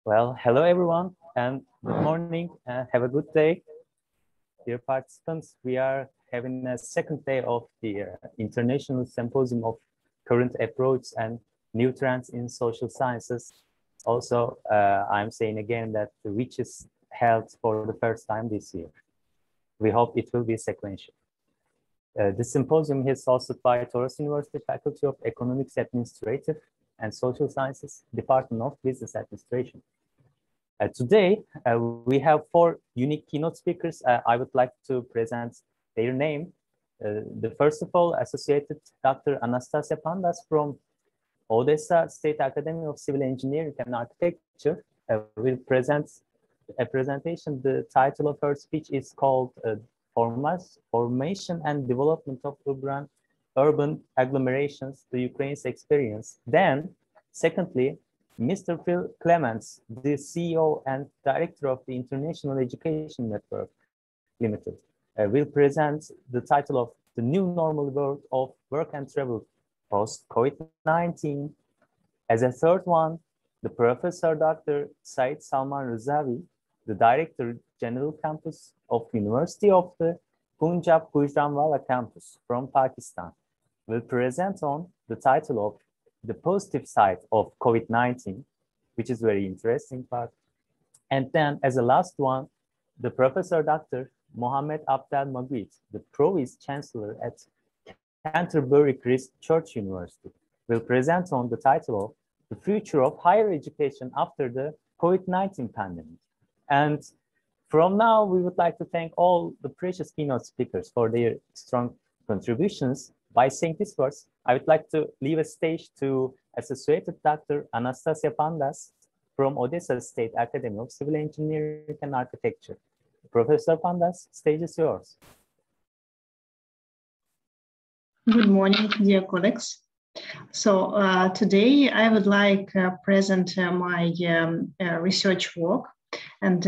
Well, hello everyone, and good morning. Have a good day. Dear participants, we are having a second day of the International Symposium of Current Approaches and New Trends in Social Sciences. Also, I'm saying again that which is held for the first time this year. We hope it will be sequential. The symposium is hosted by Toros University Faculty of Economics, Administrative and Social Sciences, Department of Business Administration. Today, we have four unique keynote speakers. I would like to present their name. The first of all, Associated Dr. Anastasia Panda from Odessa State Academy of Civil Engineering and Architecture will present a presentation. The title of her speech is called Formation and Development of Urban Agglomerations, the Ukraine's Experience. Then, secondly, Mr. Phil Clements, the CEO and Director of the International Education Network Limited, will present the title of The New Normal World of Work and Travel Post-COVID-19. As a third one, the Professor Dr. Said Salman Rizavi, the Director General Campus of University of the Punjab Gujranwala Campus from Pakistan, will present on the title of the positive side of COVID-19, which is very interesting part. And then as a last one, the Professor Dr. Mohammed Abdel Magid, the Provost Chancellor at Canterbury Christ Church University, will present on the title of the future of higher education after the COVID-19 pandemic. And from now, we would like to thank all the precious keynote speakers for their strong contributions. By saying this first, I would like to leave a stage to Associated Dr. Anastasia Panda from Odessa State Academy of Civil Engineering and Architecture. Professor Panda, stage is yours. Good morning, dear colleagues. So today I would like to present my research work. And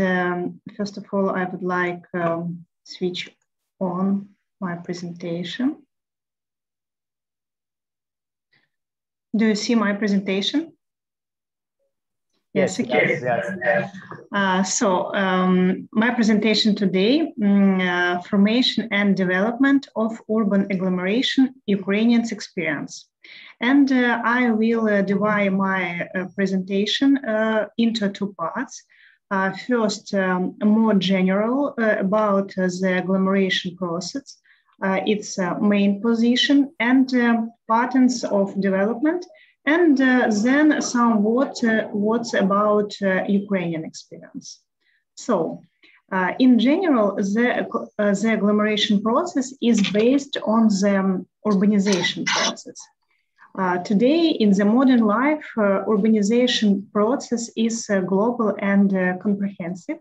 first of all, I would like switch on my presentation. Do you see my presentation? Yes, okay. Yes. My presentation today, Formation and Development of Urban Agglomeration, Ukrainians' Experience. And I will divide my presentation into two parts. First, more general about the agglomeration process, its main position and patterns of development, and then somewhat what's about Ukrainian experience. So, in general, the agglomeration process is based on the urbanization process. Today, in the modern life, urbanization process is global and comprehensive.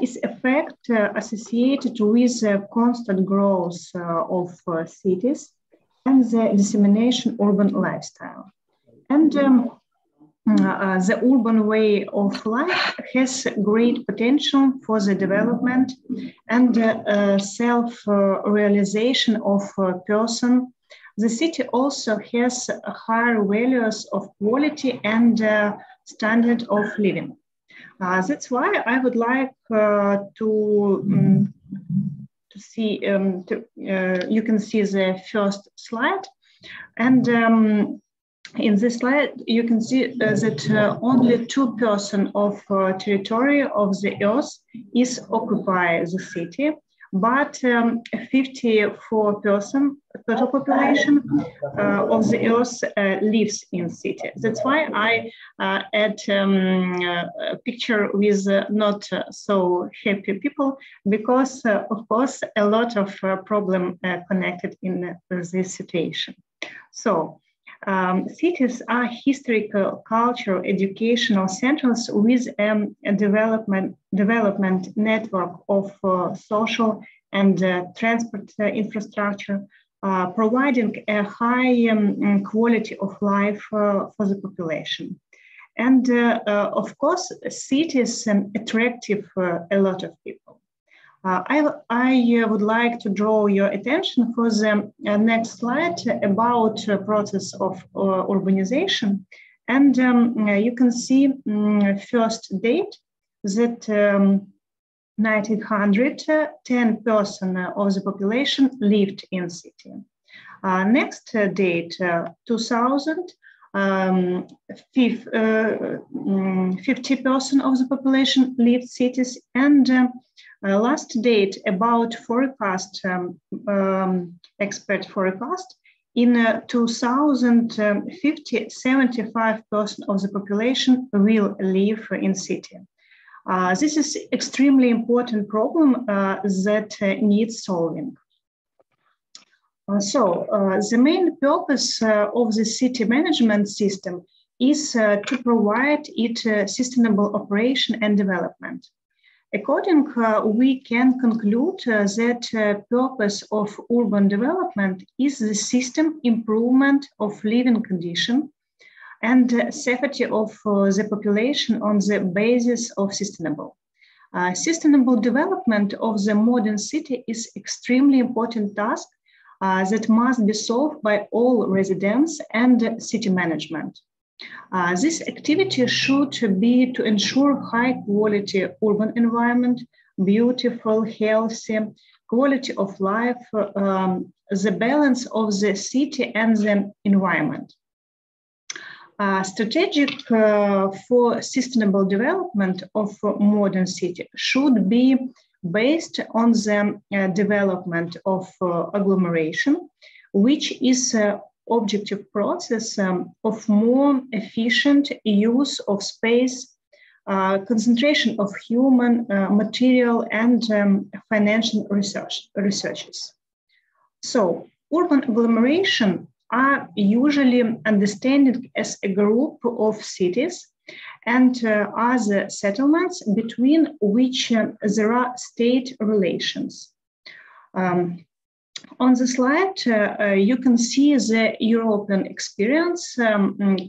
Its effect associated with constant growth of cities and the dissemination urban lifestyle. And the urban way of life has great potential for the development and self-realization of a person. The city also has higher values of quality and standard of living. That's why I would like to see, you can see the first slide. And in this slide, you can see that only 2% of territory of the Earth is occupied the city, but 54% total population of the Earth lives in city. That's why I add a picture with not so happy people, because of course a lot of problem connected in this situation. So cities are historical, cultural, educational centers with a development network of social and transport infrastructure, providing a high quality of life for the population. And of course, cities attractive a lot of people. I would like to draw your attention for the next slide about the process of urbanization. And you can see first date that 1900, 10% of the population lived in city. Next date, 2000, 50% of the population lived cities. And last date about forecast, expert forecast, in 2050, 75% of the population will live in city. This is extremely important problem that needs solving. The main purpose of the city management system is to provide it sustainable operation and development. According, we can conclude that purpose of urban development is the system improvement of living condition and safety of the population on the basis of sustainable. Sustainable development of the modern city is extremely important task that must be solved by all residents and city management. This activity should be to ensure high quality urban environment, beautiful, healthy, quality of life, the balance of the city and the environment. Strategic for sustainable development of modern city should be based on the development of agglomeration, which is objective process of more efficient use of space, concentration of human, material, and financial researches. So, urban agglomeration are usually understood as a group of cities and other settlements between which there are state relations. On the slide, you can see the European experience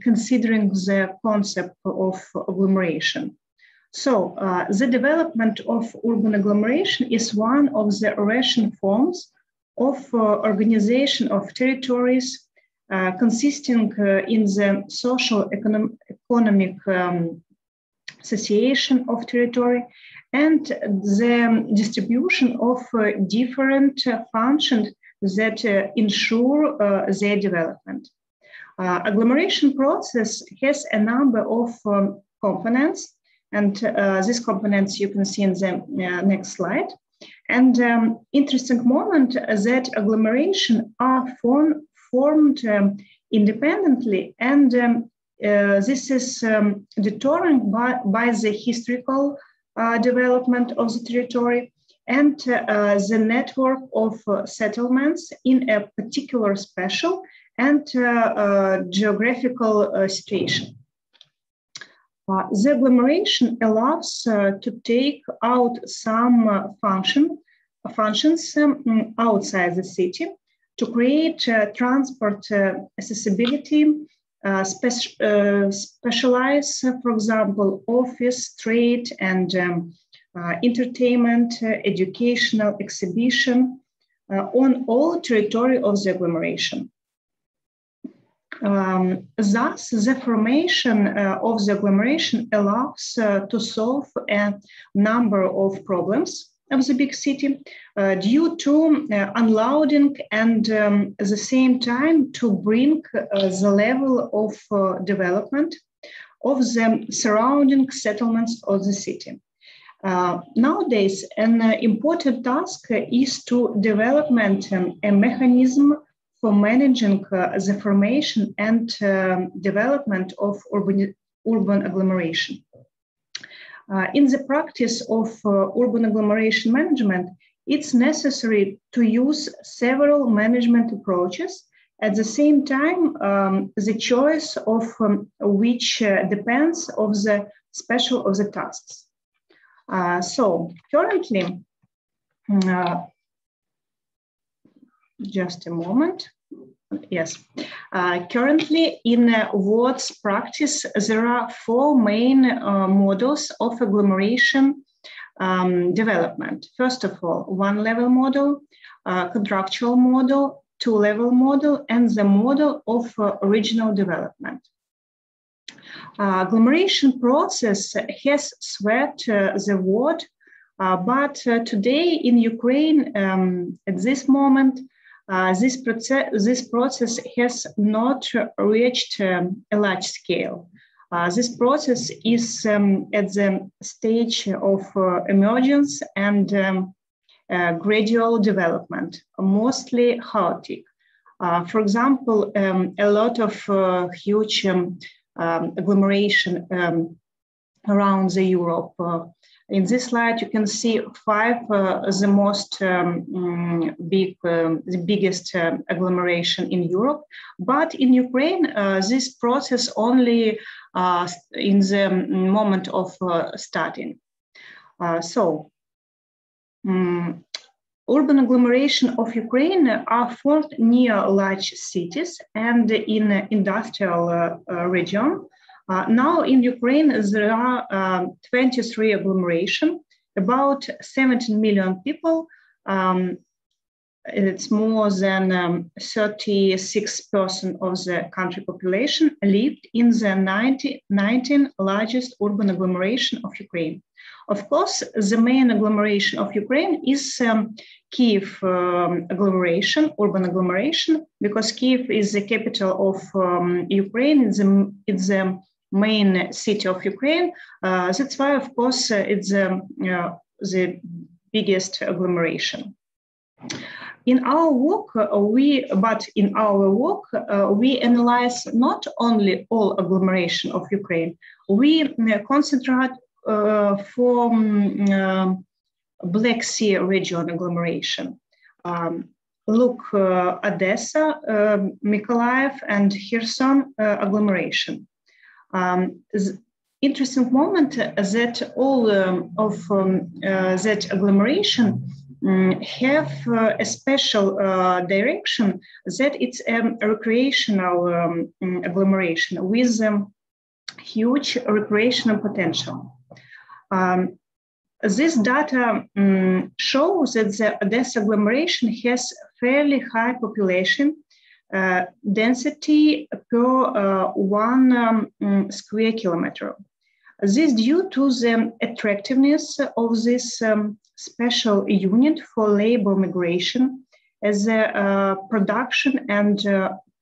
considering the concept of agglomeration. So the development of urban agglomeration is one of the rational forms of organization of territories consisting in the social economic association of territory and the distribution of different functions that ensure their development. Agglomeration process has a number of components, and these components you can see in the next slide. And interesting moment that agglomeration are formed independently, and this is determined by the historical development of the territory and the network of settlements in a particular spatial and geographical situation. The agglomeration allows to take out some functions outside the city to create transport accessibility, specialize, for example, office, trade, and entertainment, educational exhibition on all territory of the agglomeration. Thus, the formation of the agglomeration allows to solve a number of problems of the big city due to unloading and at the same time to bring the level of development of the surrounding settlements of the city. Nowadays, an important task is to develop a mechanism for managing the formation and development of urban agglomeration. In the practice of urban agglomeration management, it's necessary to use several management approaches. At the same time, the choice of which depends on the special of the tasks. So currently, just a moment. Yes. Currently, in WOTS practice, there are four main models of agglomeration development. First of all, one-level model, contractual model, two-level model, and the model of regional development. Agglomeration process has swept the world, but today in Ukraine, at this moment, this process has not reached a large scale. This process is at the stage of emergence and gradual development, mostly chaotic. For example, a lot of huge agglomeration around the Europe. In this slide, you can see 5 the most the biggest agglomeration in Europe. But in Ukraine, this process only in the moment of starting. Urban agglomeration of Ukraine are formed near large cities and in industrial region. Now in Ukraine, there are 23 agglomerations, about 17 million people. It's more than 36% of the country population lived in the 19 largest urban agglomeration of Ukraine. Of course, the main agglomeration of Ukraine is Kiev agglomeration, urban agglomeration, because Kiev is the capital of Ukraine. It's the main city of Ukraine. That's why, of course, it's the biggest agglomeration. In our work, we analyze not only all agglomeration of Ukraine. We concentrate for Black Sea region agglomeration. Look, Odessa, Mykolaiv, and Kherson agglomeration. Interesting moment that all of that agglomeration have a special direction, that it's a recreational agglomeration with huge recreational potential. This data shows that the Odessa agglomeration has fairly high population density per 1 square kilometer. This is due to the attractiveness of this special unit for labor migration as a production and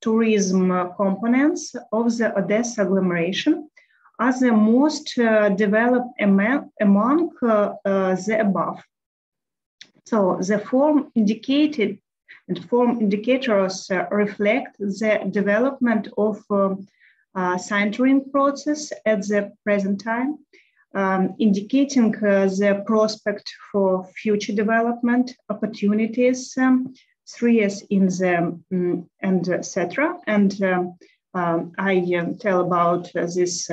tourism components of the Odessa agglomeration are the most developed among the above. So the form indicated and form indicators reflect the development of sintering process at the present time, indicating the prospect for future development opportunities, threats in the and etc. And I tell about this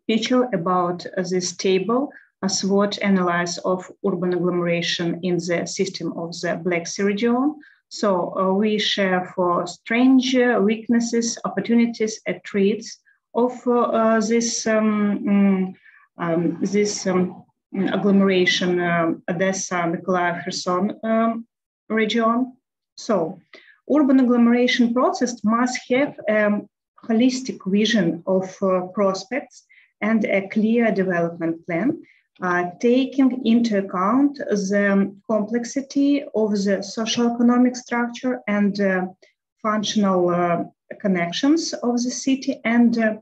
picture about this table, a SWOT analysis of urban agglomeration in the system of the Black Sea region. So we share for strengths, weaknesses, opportunities, and threats of this agglomeration, Odessa, Mykolaiv, Kherson region. So urban agglomeration process must have a holistic vision of prospects and a clear development plan, taking into account the complexity of the socio-economic structure and functional connections of the city and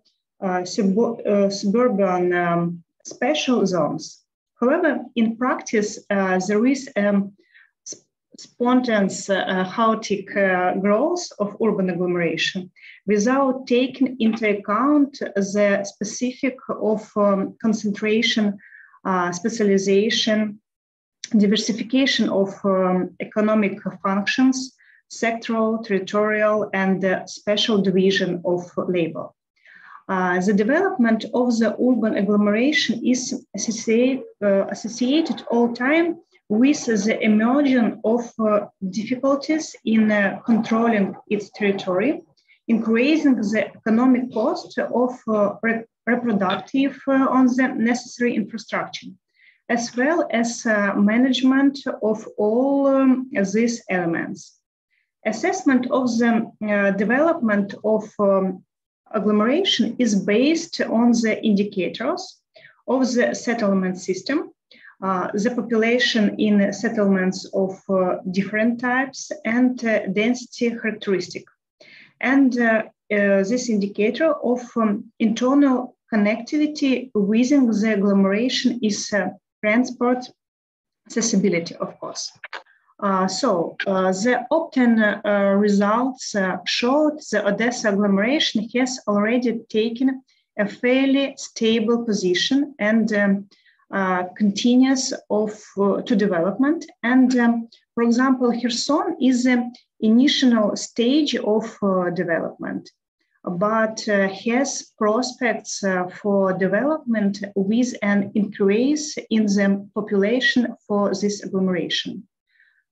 suburban special zones. However, in practice, there is spontaneous chaotic growth of urban agglomeration without taking into account the specific of concentration, specialization, diversification of economic functions, sectoral, territorial, and special division of labor. The development of the urban agglomeration is associated all time with the emergence of difficulties in controlling its territory, increasing the economic cost of reproductive on the necessary infrastructure, as well as management of all these elements. Assessment of the development of agglomeration is based on the indicators of the settlement system, the population in settlements of different types, and density characteristic. And this indicator of internal connectivity within the agglomeration is transport accessibility, of course. The opt-in results showed the Odessa agglomeration has already taken a fairly stable position and continuous to development. And for example, Kherson is the initial stage of development, but has prospects for development with an increase in the population for this agglomeration.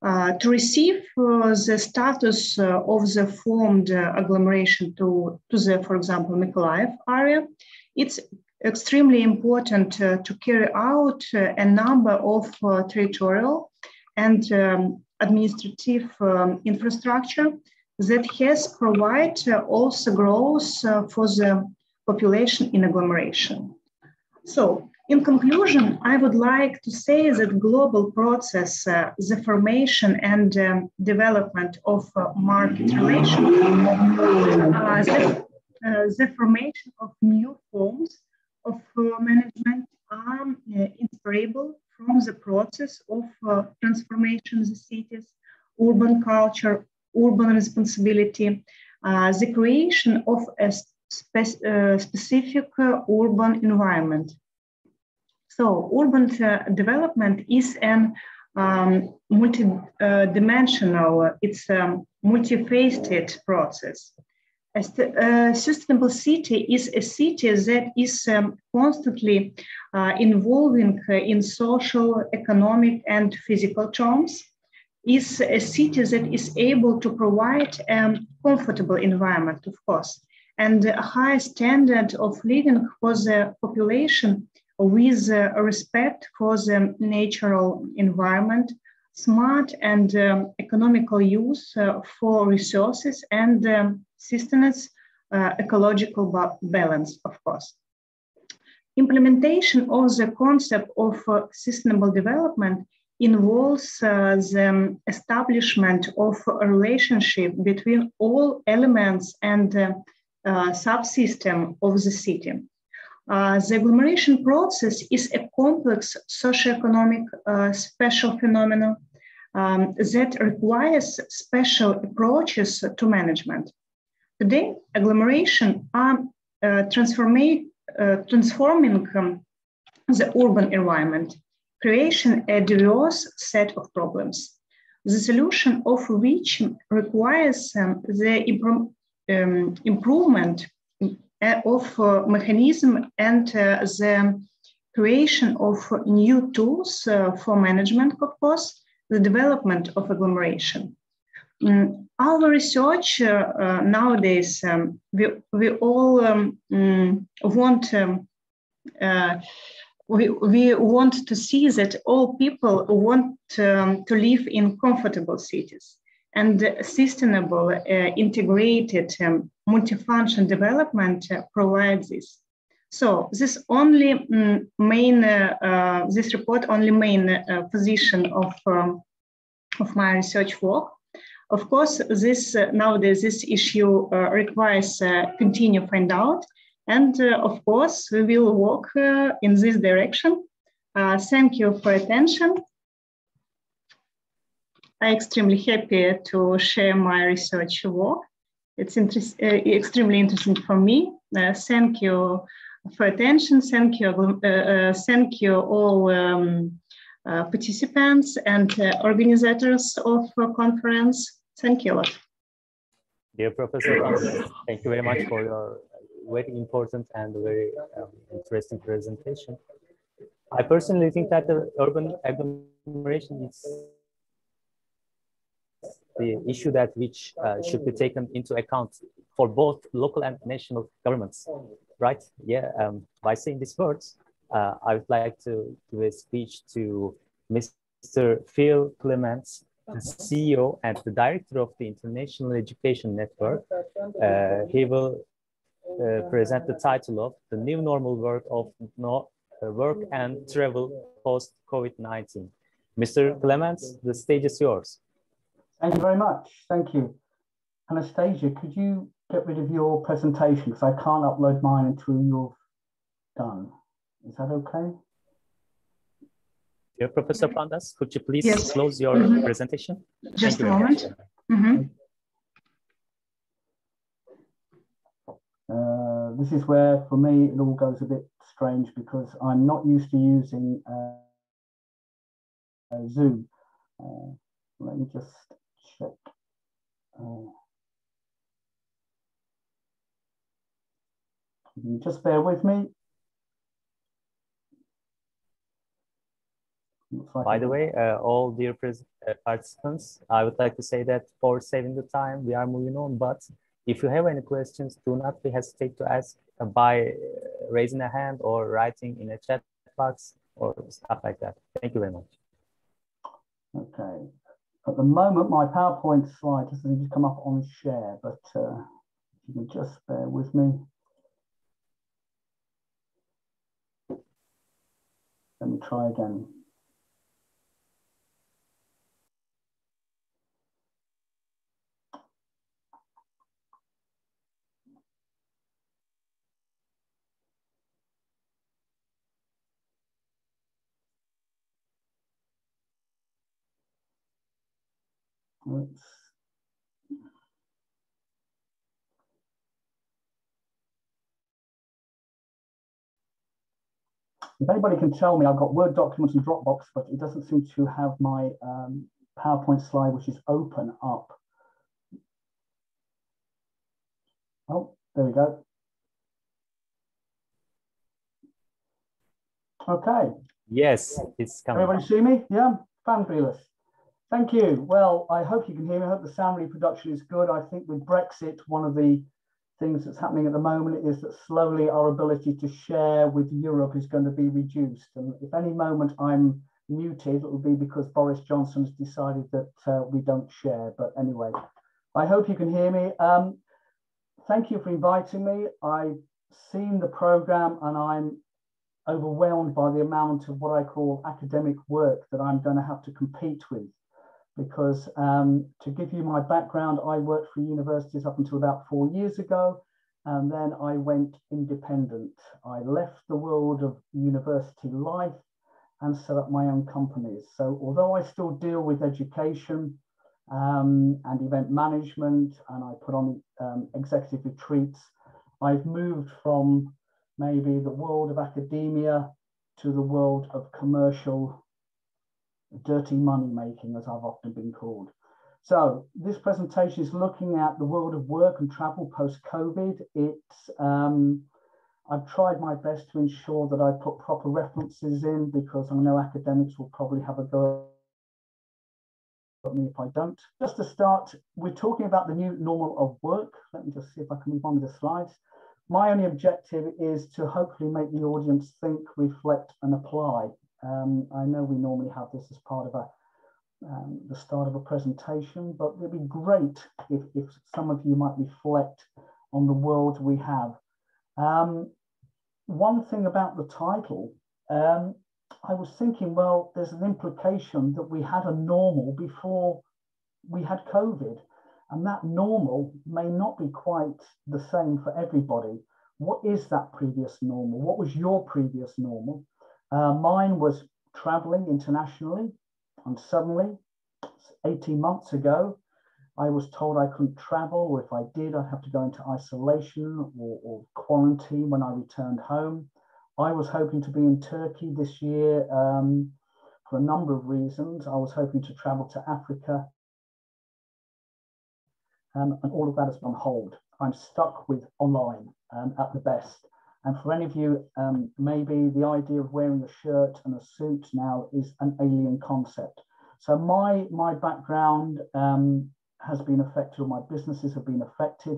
To receive the status of the formed agglomeration to the, for example, Mykolaiv area, it's extremely important to carry out a number of territorial and administrative infrastructure that has provided also growth for the population in agglomeration. So, in conclusion, I would like to say that global process, the formation and development of market relations, the formation of new forms of management are inseparable from the process of transformation of the cities, urban culture, urban responsibility, the creation of a specific urban environment. So urban development is an multi-dimensional, it's a multifaceted process. A sustainable city is a city that is constantly involving in social, economic, and physical terms, is a city that is able to provide a comfortable environment, of course, and a high standard of living for the population with respect for the natural environment, smart and economical use for resources, and sustenance, ecological balance, of course. Implementation of the concept of sustainable development involves the establishment of a relationship between all elements and subsystem of the city. The agglomeration process is a complex socioeconomic special phenomenon that requires special approaches to management. Today, agglomeration are transforming the urban environment, creation a diverse set of problems, the solution of which requires the improvement of mechanism and the creation of new tools for management, of course, the development of agglomeration. Our research nowadays, we all want we want to see that all people want to live in comfortable cities, and sustainable, integrated, multifunction development provides this. So this only this report only main position of my research work. Of course, this nowadays this issue requires continue find out, and of course we will work in this direction. Thank you for attention. I'm extremely happy to share my research work. It's extremely interesting for me. Thank you for attention. Thank you. Thank you all participants and organizers of the conference. Thank you a lot. Dear Professor, thank you very much for your very important and very interesting presentation. I personally think that the urban agglomeration is the issue that which should be taken into account for both local and national governments, right? Yeah. By saying these words, I would like to give a speech to Mr. Phil Clements, the CEO and the director of the International Education Network. He will present the title of The New Normal Work of Work and Travel Post-COVID-19. Mr. Clements, the stage is yours. Thank you very much. Thank you. Anastasia, could you get rid of your presentation because I can't upload mine until you've done. Is that okay? Dear Professor Pandas, could you please close your presentation? Just a moment. This is where, for me, it all goes a bit strange because I'm not used to using Zoom. Let me just check. Just bear with me. By the way, all dear participants, I would like to say that for saving the time, we are moving on. But if you have any questions, do not hesitate to ask by raising a hand or writing in a chat box or stuff like that. Thank you very much. Okay. At the moment, my PowerPoint slide doesn't come up on share, but you can just bear with me. Let me try again. Oops. If anybody can tell me, I've got Word documents and Dropbox, but it doesn't seem to have my PowerPoint slide, which is open up. Oh, there we go. Okay. Yes, it's coming. Everybody see me? Yeah, fabulous. Thank you. Well, I hope you can hear me. I hope the sound reproduction is good. I think with Brexit, one of the things that's happening at the moment is that slowly our ability to share with Europe is going to be reduced. And if any moment I'm muted, it will be because Boris Johnson has decided that we don't share. But anyway, I hope you can hear me. Thank you for inviting me. I've seen the program and I'm overwhelmed by the amount of what I call academic work that I'm going to have to compete with. Because to give you my background, I worked for universities up until about 4 years ago, and then I went independent. I left the world of university life and set up my own companies. So although I still deal with education and event management, and I put on executive retreats, I've moved from maybe the world of academia to the world of commercial dirty money making, as I've often been called. So this presentation is looking at the world of work and travel post-COVID. I've tried my best to ensure that I put proper references in because I know academics will probably have a go at me if I don't. Just to start, we're talking about the new normal of work. Let me just see if I can move on with the slides. My only objective is to hopefully make the audience think, reflect, and apply. I know we normally have this as part of the start of a presentation, but it'd be great if some of you might reflect on the world we have. One thing about the title, I was thinking, well, there's an implication that we had a normal before we had COVID, and that normal may not be quite the same for everybody. What is that previous normal? What was your previous normal? Mine was traveling internationally, and suddenly, 18 months ago, I was told I couldn't travel, or if I did, I'd have to go into isolation or quarantine when I returned home. I was hoping to be in Turkey this year for a number of reasons. I was hoping to travel to Africa, and all of that has been on hold. I'm stuck with online at the best. And for any of you, maybe the idea of wearing a shirt and a suit now is an alien concept. So my background has been affected, or my businesses have been affected.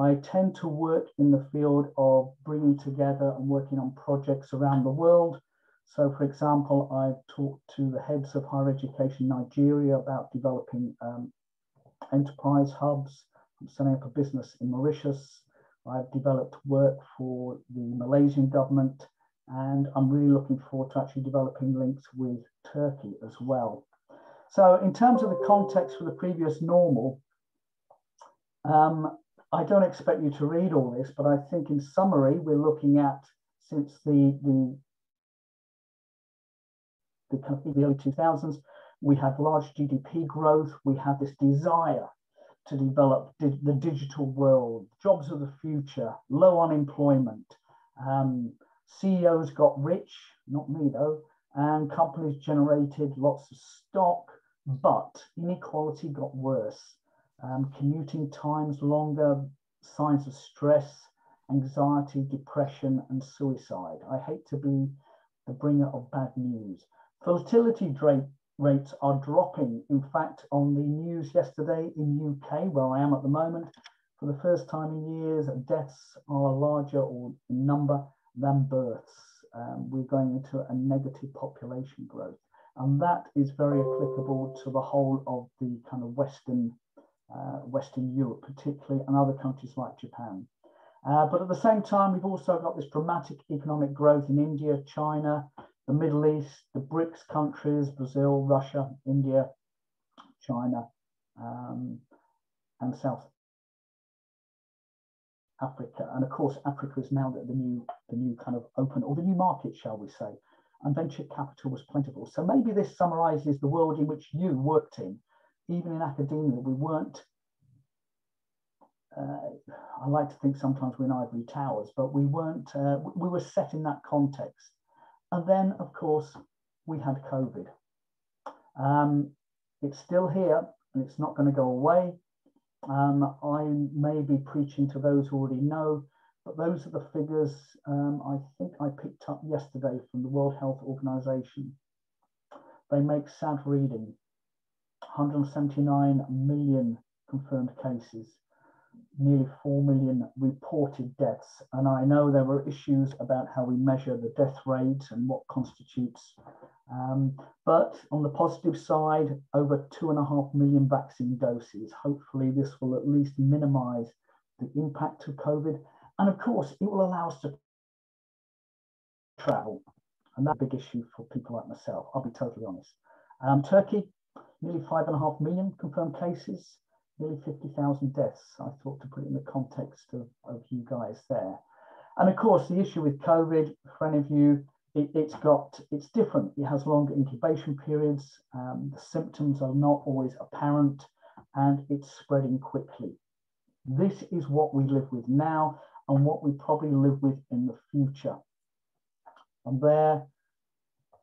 I tend to work in the field of bringing together and working on projects around the world. So for example, I've talked to the heads of higher education in Nigeria about developing enterprise hubs. I'm setting up a business in Mauritius. I've developed work for the Malaysian government, and I'm really looking forward to actually developing links with Turkey as well. So in terms of the context for the previous normal, I don't expect you to read all this, but I think in summary, we're looking at, since the kind of the early 2000s, we had large GDP growth, we had this desire to develop the digital world, jobs of the future, low unemployment. CEOs got rich, not me though, and companies generated lots of stock, but inequality got worse. Commuting times longer, signs of stress, anxiety, depression, and suicide. I hate to be the bringer of bad news. Fertility rates are dropping. In fact, on the news yesterday in UK, where I am at the moment, for the first time in years, deaths are larger or in number than births. We're going into a negative population growth. And that is very applicable to the whole of the kind of Western Europe, particularly, and other countries like Japan. But at the same time, we've also got this dramatic economic growth in India, China, the Middle East, the BRICS countries, Brazil, Russia, India, China, and South Africa. And of course, Africa is now the new kind of open, or the new market, shall we say, and venture capital was plentiful. So maybe this summarizes the world in which you worked in. Even in academia, we weren't, I like to think sometimes we're in ivory towers, but we weren't, we were set in that context. And then, of course, we had COVID. It's still here, and it's not going to go away. I may be preaching to those who already know, but those are the figures I think I picked up yesterday from the World Health Organization. They make sad reading. 179 million confirmed cases, nearly 4 million reported deaths. And I know there were issues about how we measure the death rate and what constitutes. But on the positive side, over 2.5 million vaccine doses. Hopefully this will at least minimize the impact of COVID. And of course, it will allow us to travel. And that's a big issue for people like myself, I'll be totally honest. Turkey, nearly 5.5 million confirmed cases, nearly 50,000 deaths. I thought to put it in the context of you guys there. And of course, the issue with COVID, for any of you, it's different. It has longer incubation periods. The symptoms are not always apparent, and it's spreading quickly. This is what we live with now and what we probably live with in the future. And there,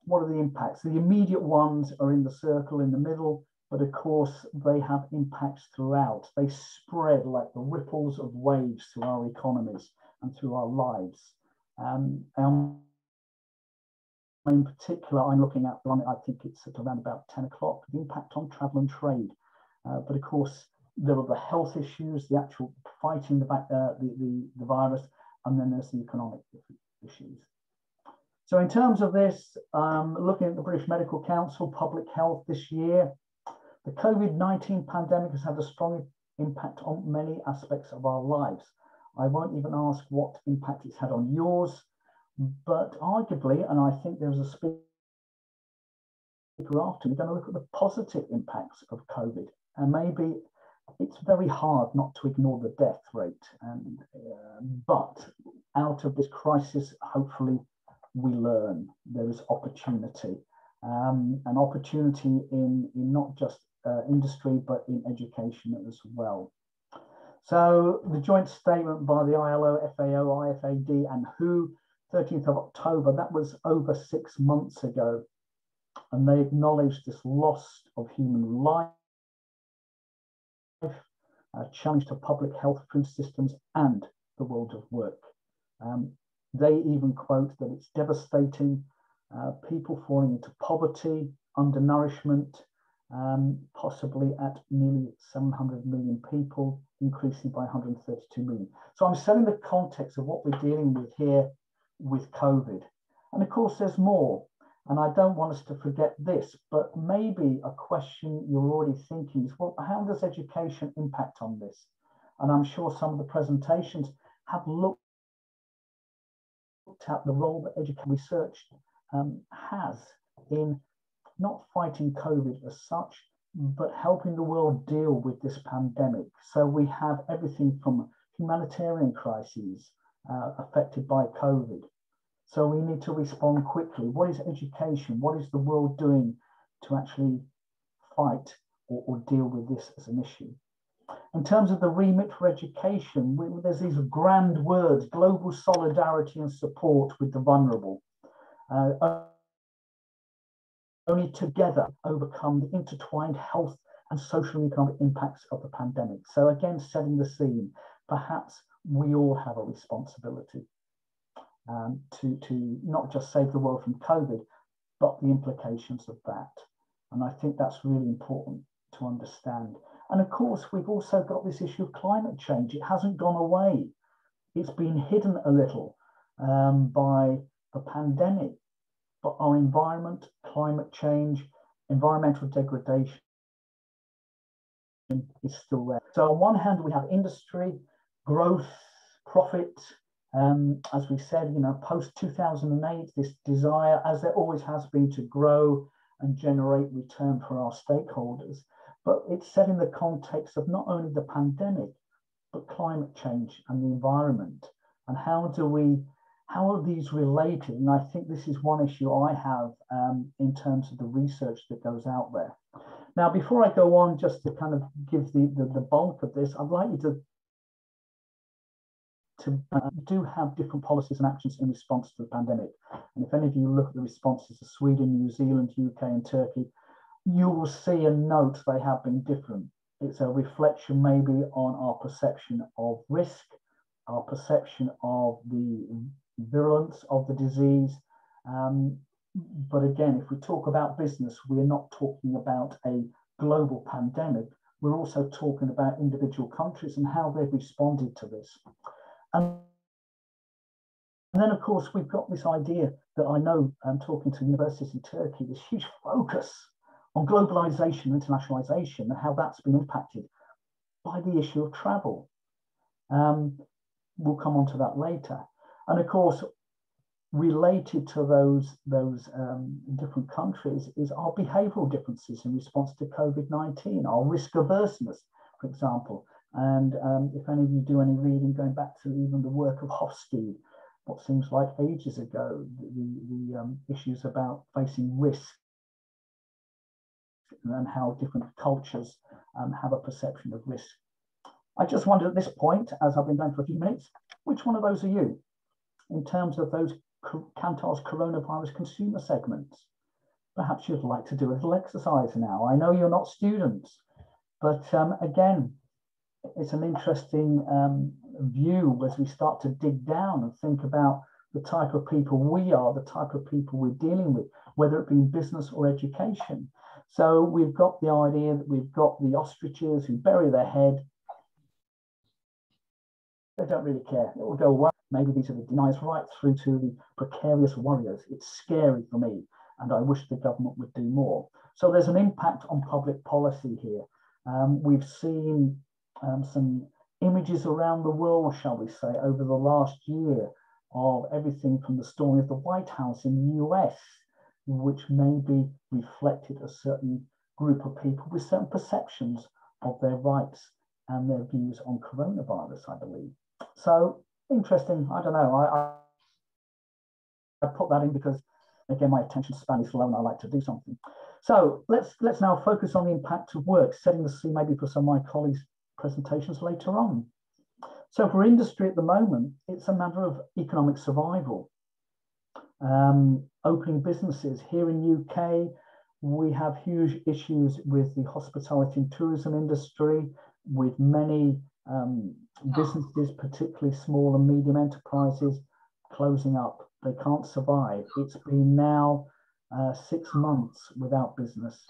what are the impacts? The immediate ones are in the circle in the middle, but of course they have impacts throughout. They spread like the ripples of waves through our economies and through our lives. In particular, I'm looking at one, I think it's at around about 10 o'clock, the impact on travel and trade. But of course, there are the health issues, the actual fighting the virus, and then there's the economic issues. So in terms of this, looking at the British Medical Council Public Health this year, the COVID-19 pandemic has had a strong impact on many aspects of our lives. I won't even ask what impact it's had on yours, but arguably, and I think there's a speaker after, we're going to look at the positive impacts of COVID. And maybe it's very hard not to ignore the death rate. But out of this crisis, hopefully, we learn there is opportunity, an opportunity in not just industry, but in education as well. So the joint statement by the ILO, FAO, IFAD, and WHO, 13th of October, that was over 6 months ago. And they acknowledged this loss of human life, a challenge to public health, food systems, and the world of work. They even quote that it's devastating, people falling into poverty, undernourishment, possibly at nearly 700 million people, increasing by 132 million. So I'm setting the context of what we're dealing with here with COVID. And of course, there's more. And I don't want us to forget this, but maybe a question you're already thinking is, well, how does education impact on this? And I'm sure some of the presentations have looked at the role that education research has in not fighting COVID as such, but helping the world deal with this pandemic. So we have everything from humanitarian crises affected by COVID. So we need to respond quickly. What is education? What is the world doing to actually fight or deal with this as an issue? In terms of the remit for education, there's these grand words: global solidarity and support with the vulnerable. Only together overcome the intertwined health and social and economic impacts of the pandemic. So again, setting the scene, perhaps we all have a responsibility to not just save the world from COVID, but the implications of that. And I think that's really important to understand. And of course, we've also got this issue of climate change. It hasn't gone away. It's been hidden a little by the pandemic, but our environment, climate change, environmental degradation is still there. So on one hand, we have industry, growth, profit. As we said, post 2008, this desire, as there always has been, to grow and generate return for our stakeholders. But it's set in the context of not only the pandemic, but climate change and the environment. And how are these related? And I think this is one issue I have in terms of the research that goes out there. Now, before I go on, just to kind of give the bulk of this, I'd like you to do have different policies and actions in response to the pandemic. And if any of you look at the responses of Sweden, New Zealand, UK and Turkey, you will see and note they have been different. It's a reflection maybe on our perception of risk, our perception of the virulence of the disease. But again, if we talk about business, we're not talking about a global pandemic. We're also talking about individual countries and how they've responded to this. And then, of course, we've got this idea that I know, talking to universities in Turkey, this huge focus on globalization and internationalization and how that's been impacted by the issue of travel. We'll come on to that later. And of course, related to those different countries is our behavioral differences in response to COVID-19, our risk averseness, for example. And if any of you do any reading, going back to even the work of Hofstede, what seems like ages ago, the issues about facing risk and how different cultures have a perception of risk. I just wondered at this point, as I've been going for a few minutes, which one of those are you in terms of those Kantar's coronavirus consumer segments? Perhaps you'd like to do a little exercise now. I know you're not students, but again, it's an interesting view as we start to dig down and think about the type of people we are, the type of people we're dealing with, whether it be in business or education. So we've got the idea that we've got the ostriches who bury their head. They don't really care. It will go away. Maybe these are the deniers right through to the precarious warriors. It's scary for me, and I wish the government would do more. So there's an impact on public policy here. We've seen some images around the world, shall we say, over the last year of everything from the storming of the White House in the US, which maybe reflected a certain group of people with certain perceptions of their rights and their views on coronavirus, I believe. So interesting. I don't know. I put that in because, again, my attention span is low and I like to do something. So let's now focus on the impact of work, setting the scene maybe for some of my colleagues' presentations later on. So for industry at the moment, it's a matter of economic survival. Opening businesses. Here in UK, we have huge issues with the hospitality and tourism industry, with many businesses, particularly small and medium enterprises, closing up. They can't survive. It's been now 6 months without business.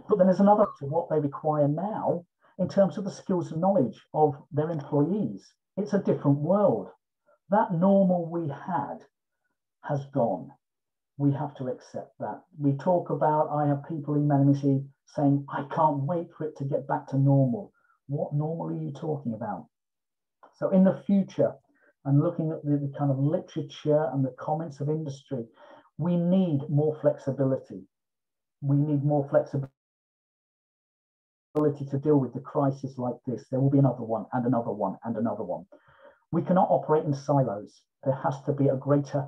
But then there's another to what they require now in terms of the skills and knowledge of their employees. It's a different world. That normal we had has gone. We have to accept that. We talk about, I have people emailing me saying, I can't wait for it to get back to normal. What normal are you talking about? So in the future, and looking at the kind of literature and the comments of industry, we need more flexibility. We need more flexibility to deal with the crisis like this. There will be another one and another one and another one. We cannot operate in silos. There has to be a greater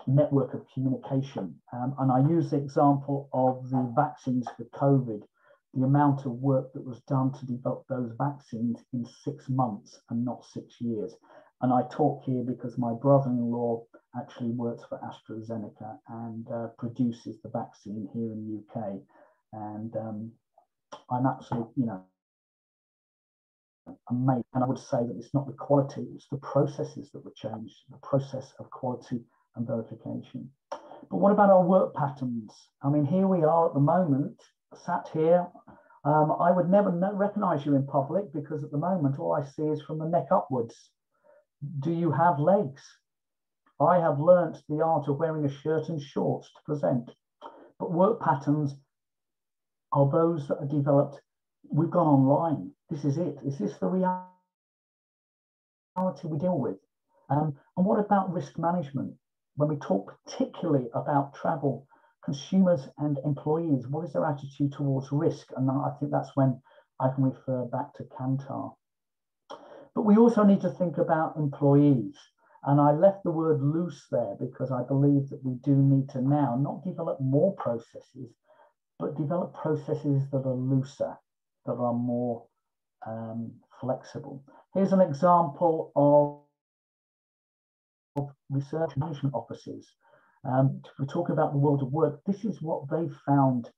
network of communication. And I use the example of the vaccines for COVID, the amount of work that was done to develop those vaccines in 6 months and not 6 years. And I talk here because my brother-in-law actually works for AstraZeneca and produces the vaccine here in the UK. And I'm absolutely, amazed. And I would say that it's not the quality, it's the processes that were changed, the process of quality and verification. But what about our work patterns? I mean, here we are at the moment, sat here. I would never recognize you in public because at the moment, all I see is from the neck upwards. Do you have legs? I have learnt the art of wearing a shirt and shorts to present. But work patterns are those that are developed. We've gone online. This is it. Is this the reality we deal with? And what about risk management? When we talk particularly about travel, consumers and employees, what is their attitude towards risk? And I think that's when I can refer back to Kantar. But we also need to think about employees. And I left the word loose there because I believe that we do need to now not develop more processes, but develop processes that are looser, that are more flexible. Here's an example of research management offices. We're talking about the world of work. This is what they found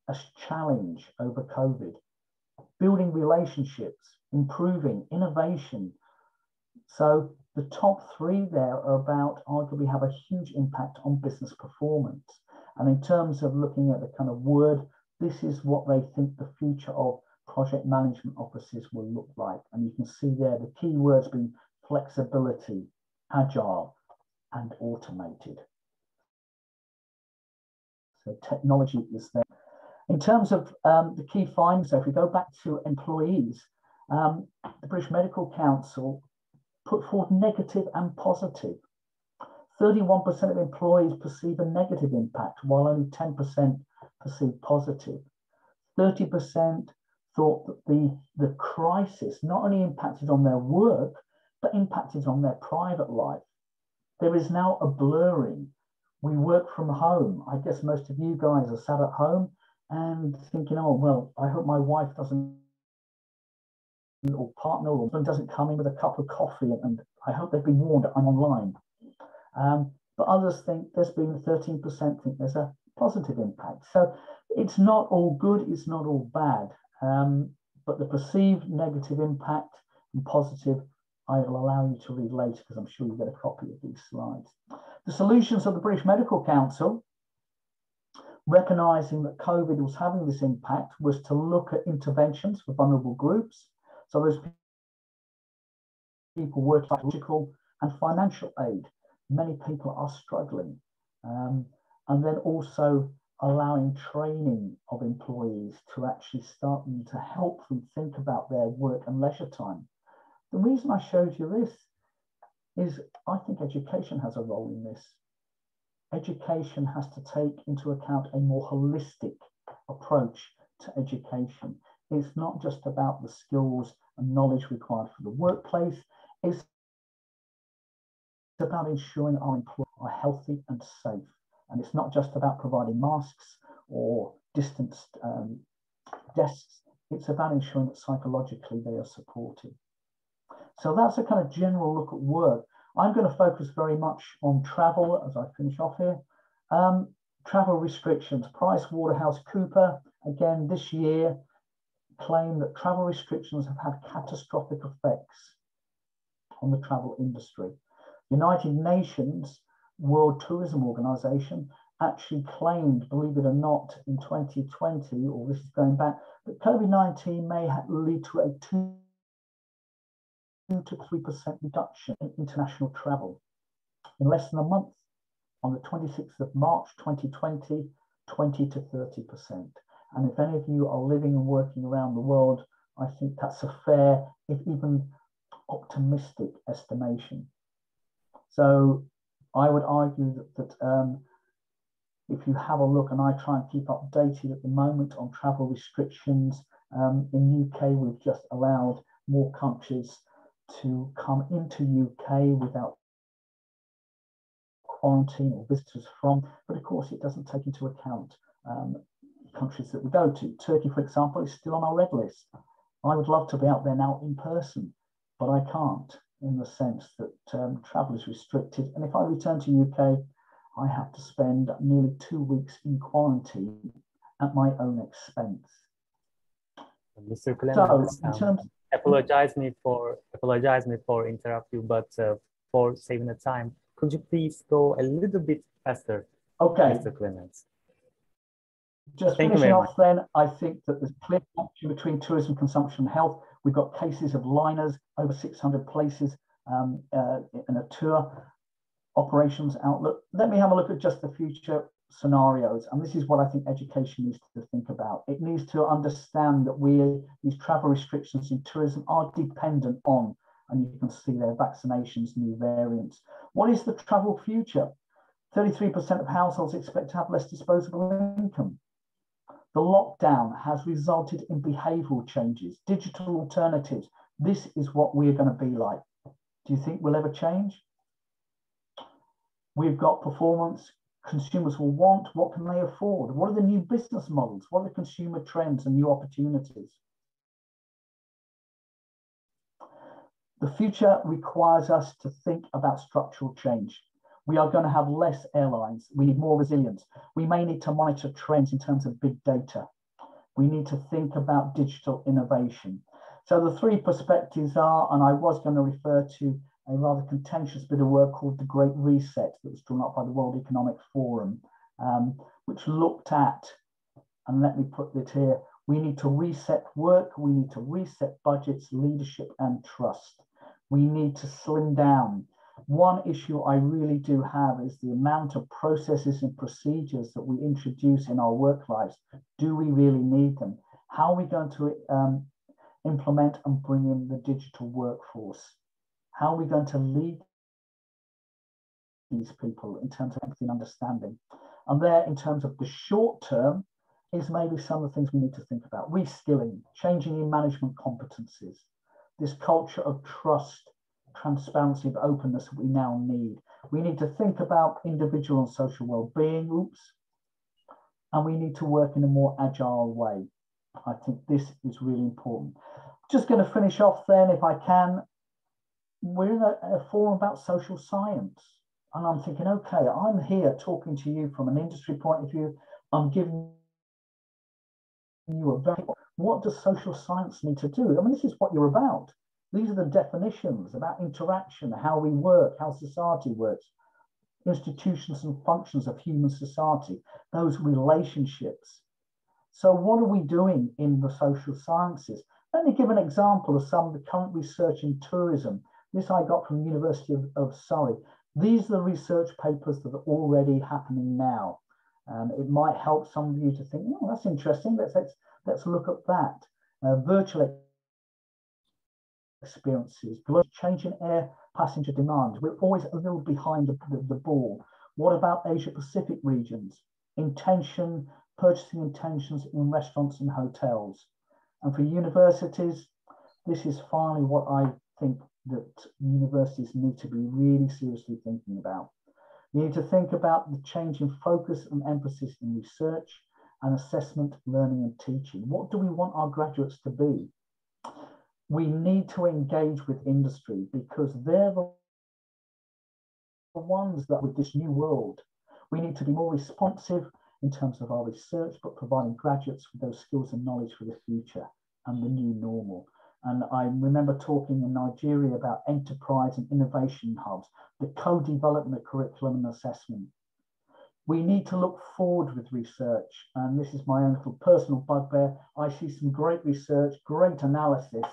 as challenge over COVID. Building relationships, improving, innovation. So the top 3 there are about arguably have a huge impact on business performance. And in terms of looking at the kind of word, this is what they think the future of project management offices will look like. And you can see there the key words being flexibility, agile, and automated. So technology is there. In terms of the key findings, so if we go back to employees, the British Medical Council put forward negative and positive. 31% of employees perceive a negative impact, while only 10% perceive positive. 30% thought that the crisis not only impacted on their work, but impacted on their private life. There is now a blurring. We work from home. I guess most of you guys are sat at home and thinking, oh, well, I hope my wife doesn't, or partner or husband doesn't come in with a cup of coffee, and I hope they've been warned that I'm online. But others think there's been 13% think there's a positive impact. So it's not all good, it's not all bad, but the perceived negative impact and positive, I will allow you to read later because I'm sure you get a copy of these slides. The solutions of the British Medical Council, recognising that COVID was having this impact, was to look at interventions for vulnerable groups. So those people working with psychological and financial aid. Many people are struggling. And then also allowing training of employees to actually start them to help them think about their work and leisure time. The reason I showed you this is I think education has a role in this. Education has to take into account a more holistic approach to education. It's not just about the skills and knowledge required for the workplace. It's about ensuring our employees are healthy and safe. And it's not just about providing masks or distanced desks. It's about ensuring that psychologically they are supported. So that's a kind of general look at work. I'm going to focus very much on travel as I finish off here. Travel restrictions. PricewaterhouseCoopers, again this year, claim that travel restrictions have had catastrophic effects on the travel industry. United Nations World Tourism Organization actually claimed, believe it or not, in 2020, or this is going back, that COVID-19 may lead to a 2 to 3% reduction in international travel. In less than a month, on the 26th of March 2020, 20 to 30%. And if any of you are living and working around the world, I think that's a fair, if even optimistic estimation. So I would argue that if you have a look, and I try and keep updated at the moment on travel restrictions, in UK, we've just allowed more countries to come into UK without quarantine or visitors from, but of course it doesn't take into account countries that we go to. Turkey, for example, is still on our red list. I would love to be out there now in person, but I can't, in the sense that travel is restricted. And if I return to UK, I have to spend nearly 2 weeks in quarantine at my own expense. Mr. Clements, so, apologize me for interrupt you, but for saving the time, could you please go a little bit faster, okay, Mr. Clements? Just finishing off then, I think that there's clear connection between tourism, consumption and health. We've got cases of liners, over 600 places in a tour operations outlook. Let me have a look at just the future scenarios. And this is what I think education needs to think about. It needs to understand that these travel restrictions in tourism are dependent on, and you can see there, vaccinations, new variants. What is the travel future? 33% of households expect to have less disposable income. The lockdown has resulted in behavioural changes, digital alternatives. This is what we're going to be like. Do you think we'll ever change? We've got performance. Consumers will want. What can they afford? What are the new business models? What are the consumer trends and new opportunities? The future requires us to think about structural change. We are going to have less airlines. We need more resilience. We may need to monitor trends in terms of big data. We need to think about digital innovation. So the three perspectives are, and I was going to refer to a rather contentious bit of work called The Great Reset that was drawn up by the World Economic Forum, which looked at, and let me put it here, we need to reset work, we need to reset budgets, leadership, and trust. We need to slim down. One issue I really do have is the amount of processes and procedures that we introduce in our work lives. Do we really need them? How are we going to implement and bring in the digital workforce? How are we going to lead these people in terms of empathy and understanding? And there, in terms of the short term, is maybe some of the things we need to think about. Reskilling, changing in management competencies, this culture of trust, transparency, of openness that we now need. We need to think about individual and social well-being, and we need to work in a more agile way. I think this is really important. Just going to finish off then, if I can. We're in a forum about social science, and I'm thinking, okay, I'm here talking to you from an industry point of view. I'm giving you a very, what does social science need to do? I mean, this is what you're about. These are the definitions about interaction, how we work, how society works, institutions and functions of human society, those relationships. So what are we doing in the social sciences? Let me give an example of some of the current research in tourism. This I got from the University of Surrey. These are the research papers that are already happening now. It might help some of you to think, oh, that's interesting. Let's look at that. Virtual experiences, change in air passenger demand. We're always a little behind the ball. What about Asia Pacific regions? Purchasing intentions in restaurants and hotels. And for universities, this is finally what I think that universities need to be really seriously thinking about. You need to think about the change in focus and emphasis in research and assessment, learning and teaching. What do we want our graduates to be? We need to engage with industry because they're the ones that with this new world. We need to be more responsive in terms of our research, but providing graduates with those skills and knowledge for the future and the new normal. And I remember talking in Nigeria about enterprise and innovation hubs, the co-development of curriculum and assessment. We need to look forward with research. And this is my own little personal bugbear. I see some great research, great analysis,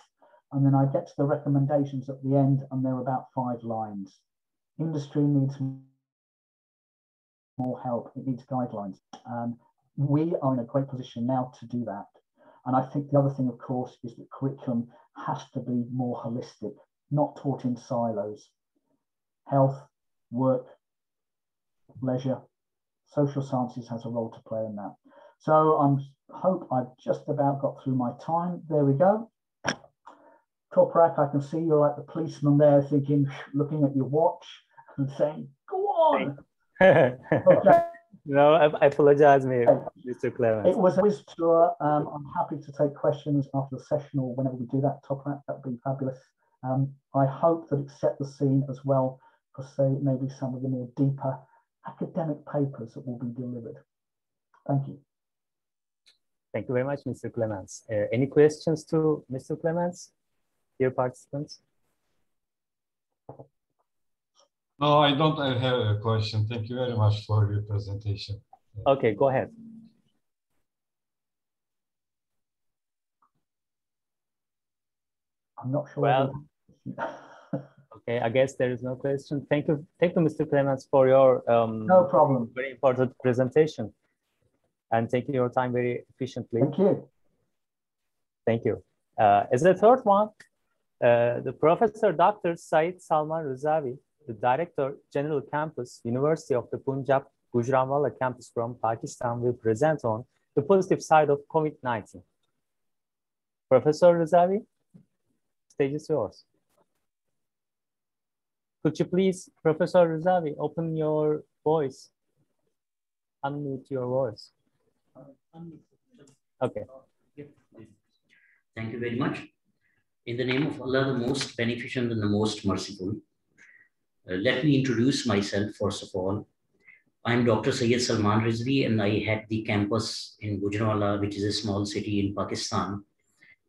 and then I get to the recommendations at the end and they're about 5 lines. Industry needs more help, it needs guidelines. We are in a great position now to do that. And I think the other thing, of course, is that curriculum has to be more holistic. not taught in silos. Health, work, leisure, social sciences has a role to play in that. So I hope I've just about got through my time. There we go. Toprak, I can see you're like the policeman there thinking, looking at your watch and saying, go on. Okay. No, I apologize, Mr. Clements. It was a whiz tour. I'm happy to take questions after the session or whenever we do that, Toprak. That'd be fabulous. I hope that it set the scene as well for, say, maybe some of the more deeper academic papers that will be delivered. Thank you. Thank you very much, Mr. Clements. Any questions to Mr. Clements, dear participants? No, I don't have a question. Thank you very much for your presentation. Okay, go ahead. I'm not sure. Well, okay, I guess there is no question. Thank you, Mr. Clements, for your no problem. Very important presentation, and taking your time very efficiently. Thank you. Thank you. As the third one, the Professor Dr. Said Salman Rizavi, the Director, General Campus, University of the Punjab, Gujranwala campus from Pakistan, will present on the positive side of COVID-19. Professor Rizavi, stage is yours. Could you please, Professor Rizavi, open your voice, unmute your voice. Okay. Thank you very much. In the name of Allah, the most beneficent and the most merciful, let me introduce myself first of all. I'm Dr. Syed Salman Rizvi, and I head the campus in Gujranwala, which is a small city in Pakistan,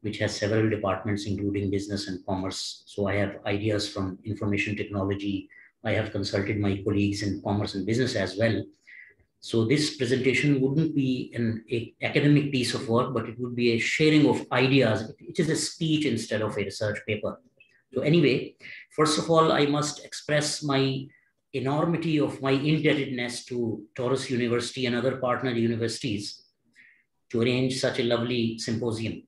which has several departments, including business and commerce. So I have ideas from information technology. I have consulted my colleagues in commerce and business as well. So this presentation wouldn't be an academic piece of work, but it would be a sharing of ideas. It is a speech instead of a research paper. So anyway, first of all, I must express my enormity of my indebtedness to Toros University and other partner universities to arrange such a lovely symposium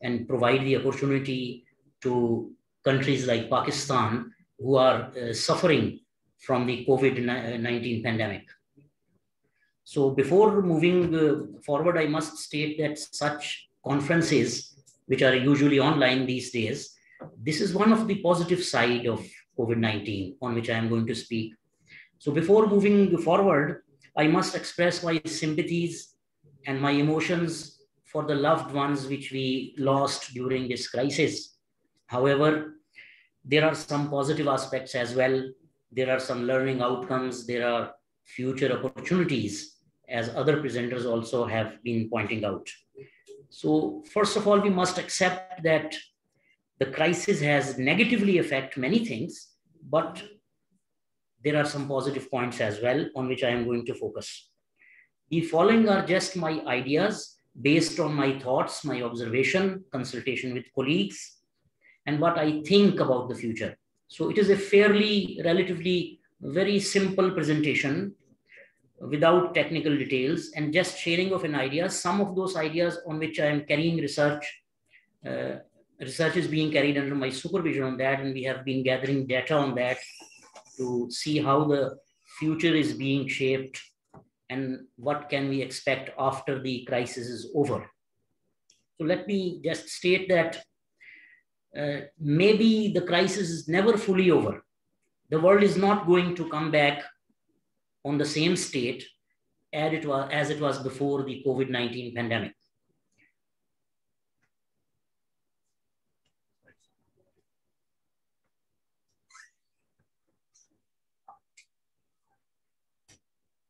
and provide the opportunity to countries like Pakistan who are suffering from the COVID-19 pandemic. So before moving forward, I must state that such conferences, which are usually online these days, this is one of the positive side of COVID-19 on which I am going to speak. So before moving forward, I must express my sympathies and my emotions for the loved ones which we lost during this crisis. However, there are some positive aspects as well. There are some learning outcomes. There are future opportunities, as other presenters also have been pointing out. So first of all, we must accept that the crisis has negatively affected many things, but there are some positive points as well on which I am going to focus. The following are just my ideas based on my thoughts, my observation, consultation with colleagues, and what I think about the future. So it is a fairly, relatively very simple presentation without technical details and just sharing of an idea. Some of those ideas on which I am carrying research, research is being carried under my supervision on that, and we have been gathering data on that to see how the future is being shaped and what can we expect after the crisis is over. So let me just state that maybe the crisis is never fully over. The world is not going to come back on the same state as it was before the COVID-19 pandemic.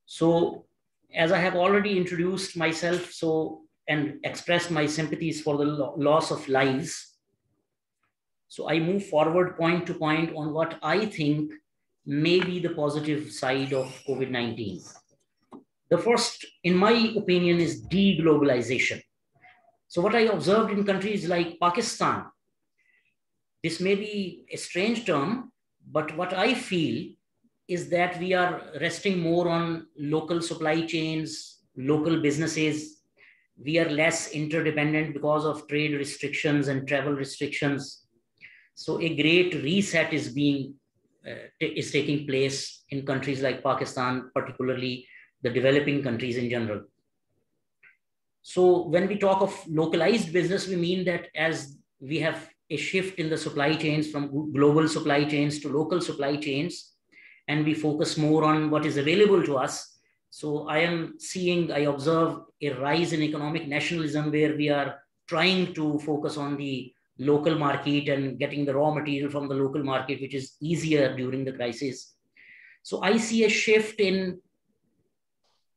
So as I have already introduced myself and expressed my sympathies for the loss of lives, so I move forward point to point on what I think may be the positive side of COVID-19. The first, in my opinion, is de-globalization. So what I observed in countries like Pakistan, this may be a strange term, but what I feel is that we are resting more on local supply chains, local businesses. We are less interdependent because of trade restrictions and travel restrictions. So a great reset is taking place in countries like Pakistan, particularly the developing countries in general. So when we talk of localized business, we mean that as we have a shift in the supply chains from global supply chains to local supply chains, and we focus more on what is available to us. So I observe a rise in economic nationalism where we are trying to focus on the local market and getting the raw material from the local market, which is easier during the crisis. So I see a shift in,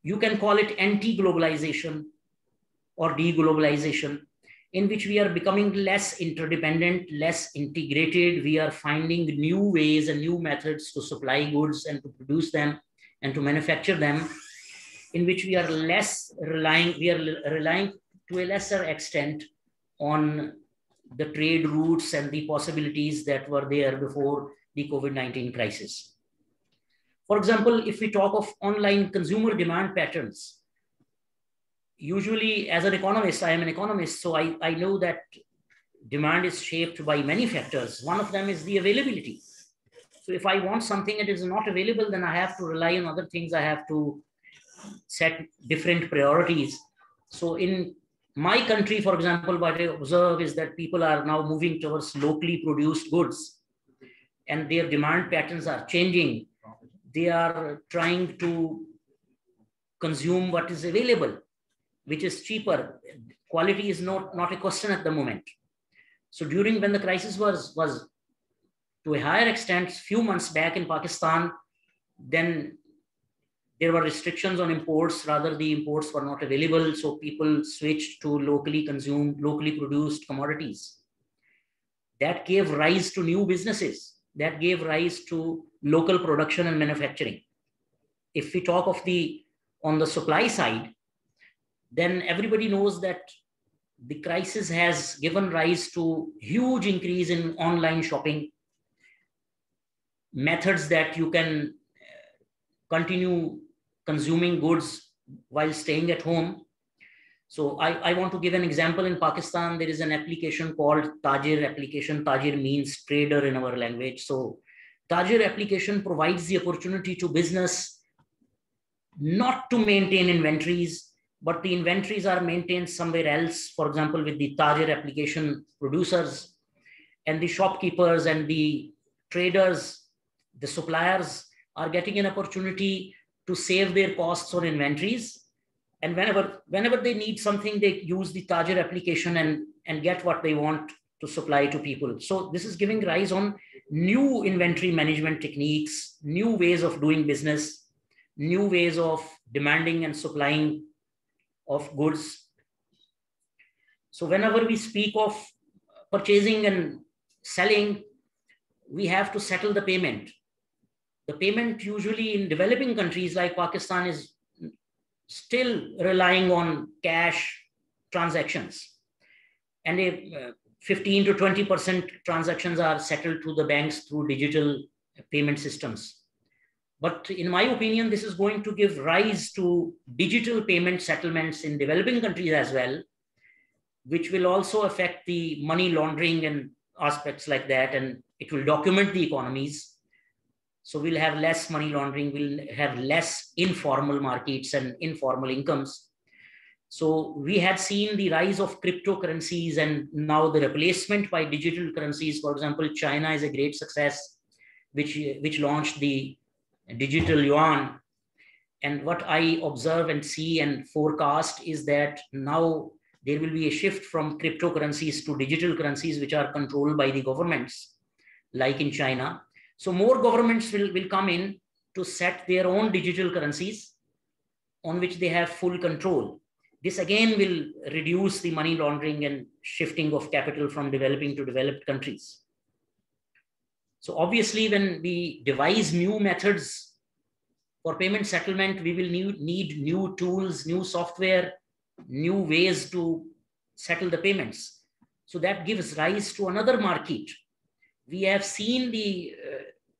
you can call it anti-globalization or deglobalization, in which we are becoming less interdependent, less integrated. We are finding new ways and new methods to supply goods and to produce them and to manufacture them, in which we are relying to a lesser extent on the trade routes and the possibilities that were there before the COVID-19 crisis. For example, if we talk of online consumer demand patterns, usually as an economist, I am an economist, so I know that demand is shaped by many factors. One of them is the availability. So if I want something and it is not available, then I have to rely on other things. I have to set different priorities. So in my country, for example, what I observe is that people are now moving towards locally produced goods and their demand patterns are changing. They are trying to consume what is available, which is cheaper. Quality is not a question at the moment. So when the crisis was to a higher extent, few months back in Pakistan, then there were restrictions on imports. Rather, the imports were not available. So people switched to locally consumed, locally produced commodities. That gave rise to new businesses. That gave rise to local production and manufacturing. If we talk of on the supply side, then everybody knows that the crisis has given rise to huge increase in online shopping, methods that you can continue consuming goods while staying at home. So I want to give an example. In Pakistan, there is an application called Tajir application. Tajir means trader in our language. So Tajir application provides the opportunity to business not to maintain inventories, but the inventories are maintained somewhere else. For example, with the Tajir application producers and the shopkeepers and the traders, the suppliers are getting an opportunity to save their costs on inventories. And whenever they need something, they use the Tajir application and get what they want to supply to people. So this is giving rise on new inventory management techniques, new ways of doing business, new ways of demanding and supplying of goods. So whenever we speak of purchasing and selling, we have to settle the payment. The payment usually in developing countries like Pakistan is still relying on cash transactions. And 15 to 20% transactions are settled to the banks through digital payment systems. But in my opinion, this is going to give rise to digital payment settlements in developing countries as well, which will also affect the money laundering and aspects like that. And it will document the economies. So we'll have less money laundering, we'll have less informal markets and informal incomes. So we had seen the rise of cryptocurrencies and now the replacement by digital currencies. For example, China is a great success, which launched the digital yuan. And what I observe and see and forecast is that now there will be a shift from cryptocurrencies to digital currencies, which are controlled by the governments, like in China. So more governments will come in to set their own digital currencies on which they have full control. This again will reduce the money laundering and shifting of capital from developing to developed countries. So obviously, when we devise new methods for payment settlement, we will need new tools, new software, new ways to settle the payments. So that gives rise to another market. We have seen the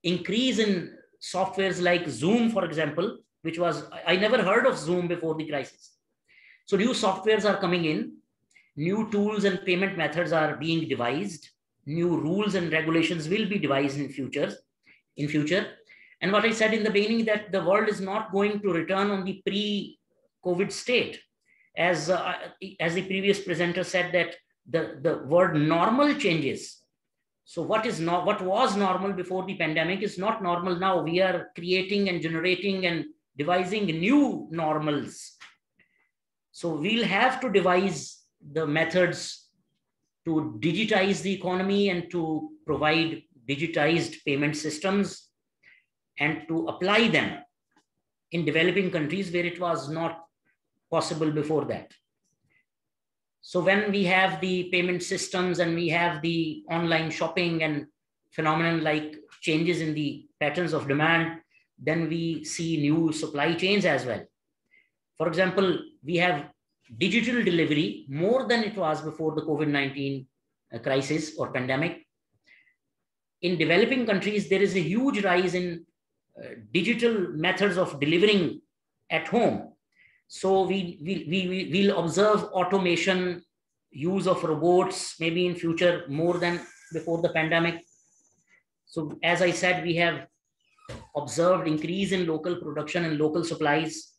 increase in softwares like Zoom, for example, which was, I never heard of Zoom before the crisis. So new softwares are coming in, new tools and payment methods are being devised, new rules and regulations will be devised in future. And what I said in the beginning, that the world is not going to return on the pre-COVID state. As the previous presenter said, that the word normal changes. So what was normal before the pandemic is not normal now. We are creating and generating and devising new normals. So we'll have to devise the methods to digitize the economy and to provide digitized payment systems and to apply them in developing countries where it was not possible before that. So when we have the payment systems and we have the online shopping and phenomenon like changes in the patterns of demand, then we see new supply chains as well. For example, we have digital delivery more than it was before the COVID-19 crisis or pandemic. In developing countries, there is a huge rise in digital methods of delivering at home. So we'll observe automation, use of robots, maybe in future more than before the pandemic. So as I said, we have observed increase in local production and local supplies.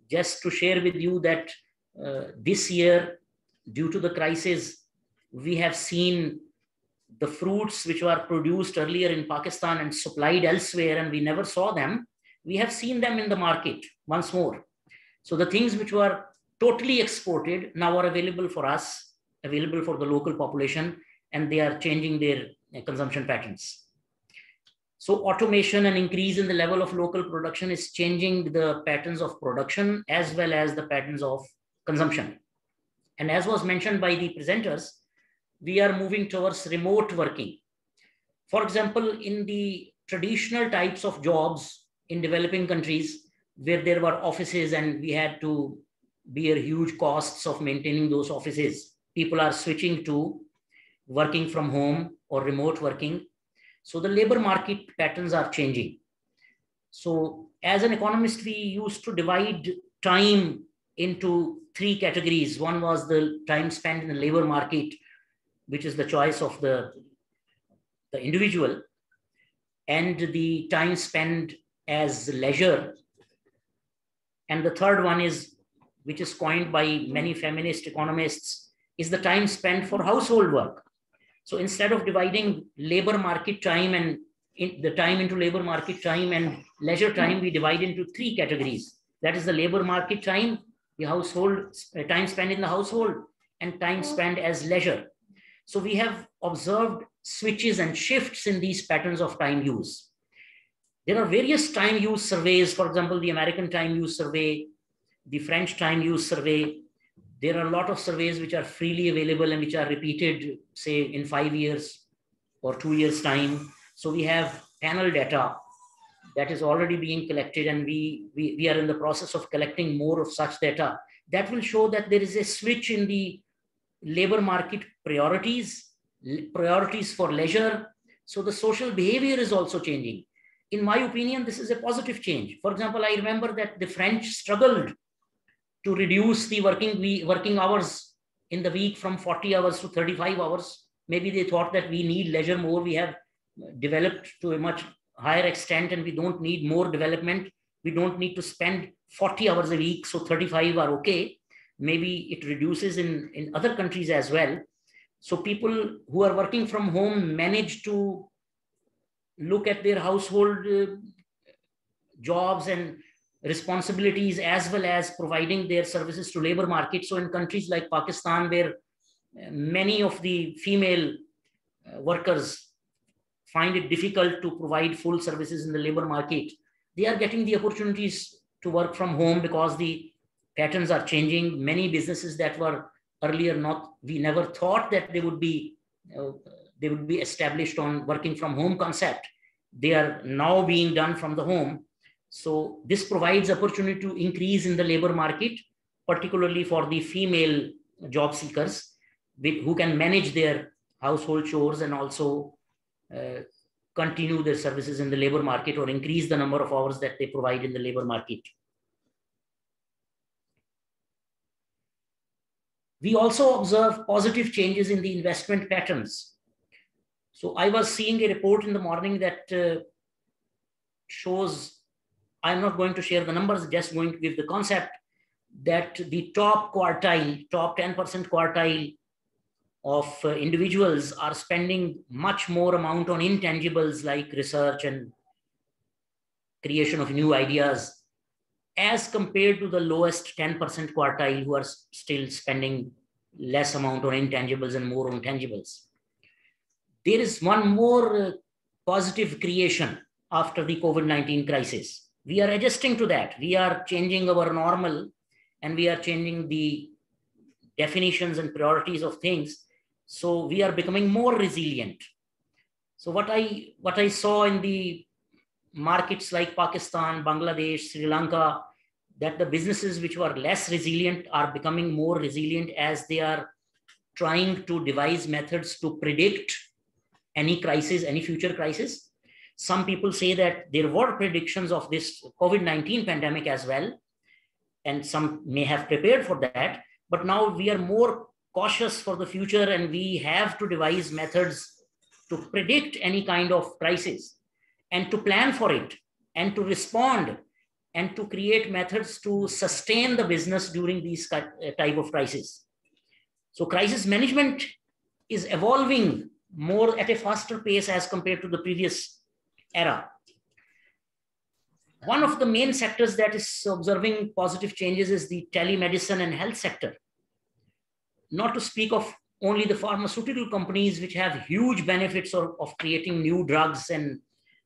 Just to share with you that this year, due to the crisis, we have seen the fruits which were produced earlier in Pakistan and supplied elsewhere, and we never saw them. We have seen them in the market once more. So the things which were totally exported now are available for us, available for the local population, and they are changing their consumption patterns. So automation and increase in the level of local production is changing the patterns of production as well as the patterns of consumption. And as was mentioned by the presenters, we are moving towards remote working. For example, in the traditional types of jobs in developing countries where there were offices and we had to bear huge costs of maintaining those offices, people are switching to working from home or remote working. So the labor market patterns are changing. So as an economist, we used to divide time into three categories. One was the time spent in the labor market, which is the choice of the individual, and the time spent as leisure. And the third one is, which is coined by many feminist economists, is the time spent for household work. So instead of dividing labor market time and the time into labor market time and leisure time, we divide into three categories. That is the labor market time, the household time spent in the household, and time spent as leisure. So we have observed switches and shifts in these patterns of time use. There are various time use surveys. For example, the American time use survey, the French time use survey. There are a lot of surveys which are freely available and which are repeated, say, in 5 years or 2 years' time. So we have panel data that is already being collected, and we are in the process of collecting more of such data that will show that there is a switch in the labor market priorities for leisure. So the social behavior is also changing. In my opinion, this is a positive change. For example, I remember that the French struggled to reduce the working hours in the week from 40 hours to 35 hours. Maybe they thought that we need leisure more. We have developed to a much higher extent and we don't need more development. We don't need to spend 40 hours a week, so 35 are okay. Maybe it reduces in other countries as well. So people who are working from home manage to look at their household jobs and responsibilities as well as providing their services to labor market. So in countries like Pakistan, where many of the female workers find it difficult to provide full services in the labor market, they are getting the opportunities to work from home because the patterns are changing. Many businesses that were earlier we never thought that they would be established on working from home concept. They are now being done from the home. So this provides opportunity to increase in the labor market, particularly for the female job seekers who can manage their household chores and also continue their services in the labor market or increase the number of hours that they provide in the labor market. We also observe positive changes in the investment patterns. So I was seeing a report in the morning that shows, I'm not going to share the numbers, just going to give the concept that the top quartile, top 10% quartile of individuals are spending much more amount on intangibles like research and creation of new ideas as compared to the lowest 10% quartile who are still spending less amount on intangibles and more on tangibles. There is one more positive creation after the COVID-19 crisis. We are adjusting to that. We are changing our normal and we are changing the definitions and priorities of things. So we are becoming more resilient. So what I saw in the markets like Pakistan, Bangladesh, Sri Lanka, that the businesses which were less resilient are becoming more resilient as they are trying to devise methods to predict any crisis, any future crisis. Some people say that there were predictions of this COVID-19 pandemic as well, and some may have prepared for that, but now we are more cautious for the future and we have to devise methods to predict any kind of crisis and to plan for it and to respond and to create methods to sustain the business during these type of crises. So crisis management is evolving more at a faster pace as compared to the previous era. One of the main sectors that is observing positive changes is the telemedicine and health sector. Not to speak of only the pharmaceutical companies which have huge benefits of creating new drugs, and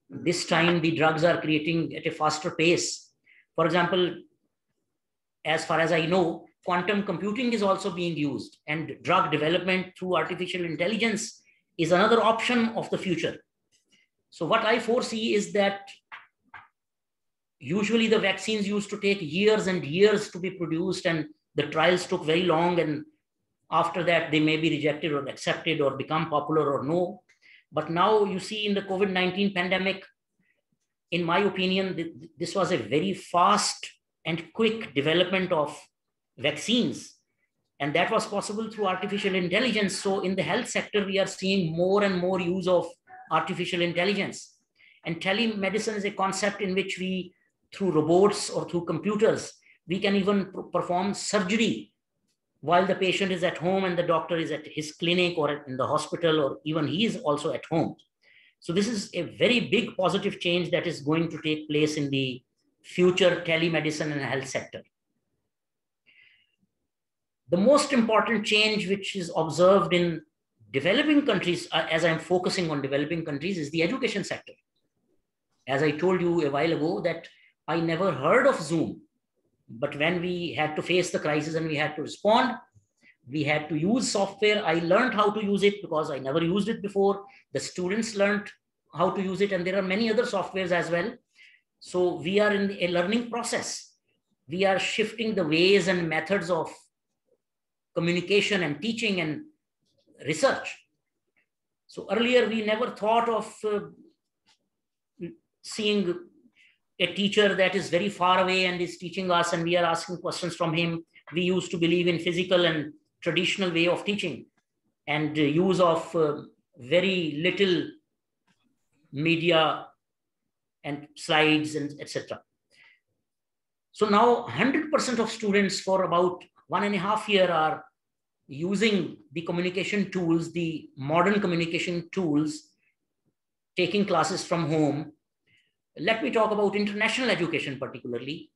this time the drugs are creating at a faster pace. For example, as far as I know, quantum computing is also being used, and drug development through artificial intelligence is another option of the future. So what I foresee is that usually the vaccines used to take years and years to be produced, and the trials took very long, and after that they may be rejected or accepted or become popular or no. But now you see in the COVID-19 pandemic, in my opinion, this was a very fast and quick development of vaccines. And that was possible through artificial intelligence. So in the health sector, we are seeing more and more use of artificial intelligence. And telemedicine is a concept in which we, through robots or through computers, we can even perform surgery while the patient is at home and the doctor is at his clinic or in the hospital, or even he is also at home. So this is a very big positive change that is going to take place in the future telemedicine and health sector. The most important change which is observed in developing countries, as I'm focusing on developing countries, is the education sector. As I told you a while ago that I never heard of Zoom, but when we had to face the crisis and we had to respond, we had to use software. I learned how to use it because I never used it before. The students learned how to use it, and there are many other softwares as well. So we are in a learning process. We are shifting the ways and methods of communication and teaching and research. So earlier we never thought of seeing a teacher that is very far away and is teaching us and we are asking questions from him. We used to believe in physical and traditional way of teaching and use of very little media and slides and etc. So now 100% of students for about 1.5 years are using the communication tools, the modern communication tools, taking classes from home. Let me talk about international education particularly.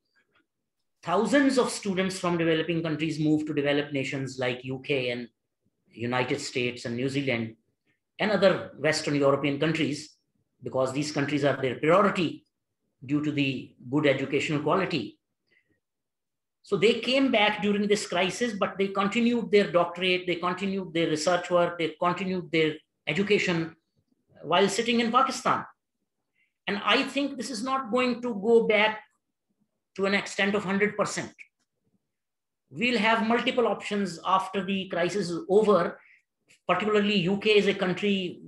Thousands of students from developing countries move to developed nations like UK and United States and New Zealand and other Western European countries, because these countries are their priority due to the good educational quality. So they came back during this crisis, but they continued their doctorate, they continued their research work, they continued their education while sitting in Pakistan. And I think this is not going to go back to an extent of 100%. We'll have multiple options after the crisis is over. Particularly UK is a country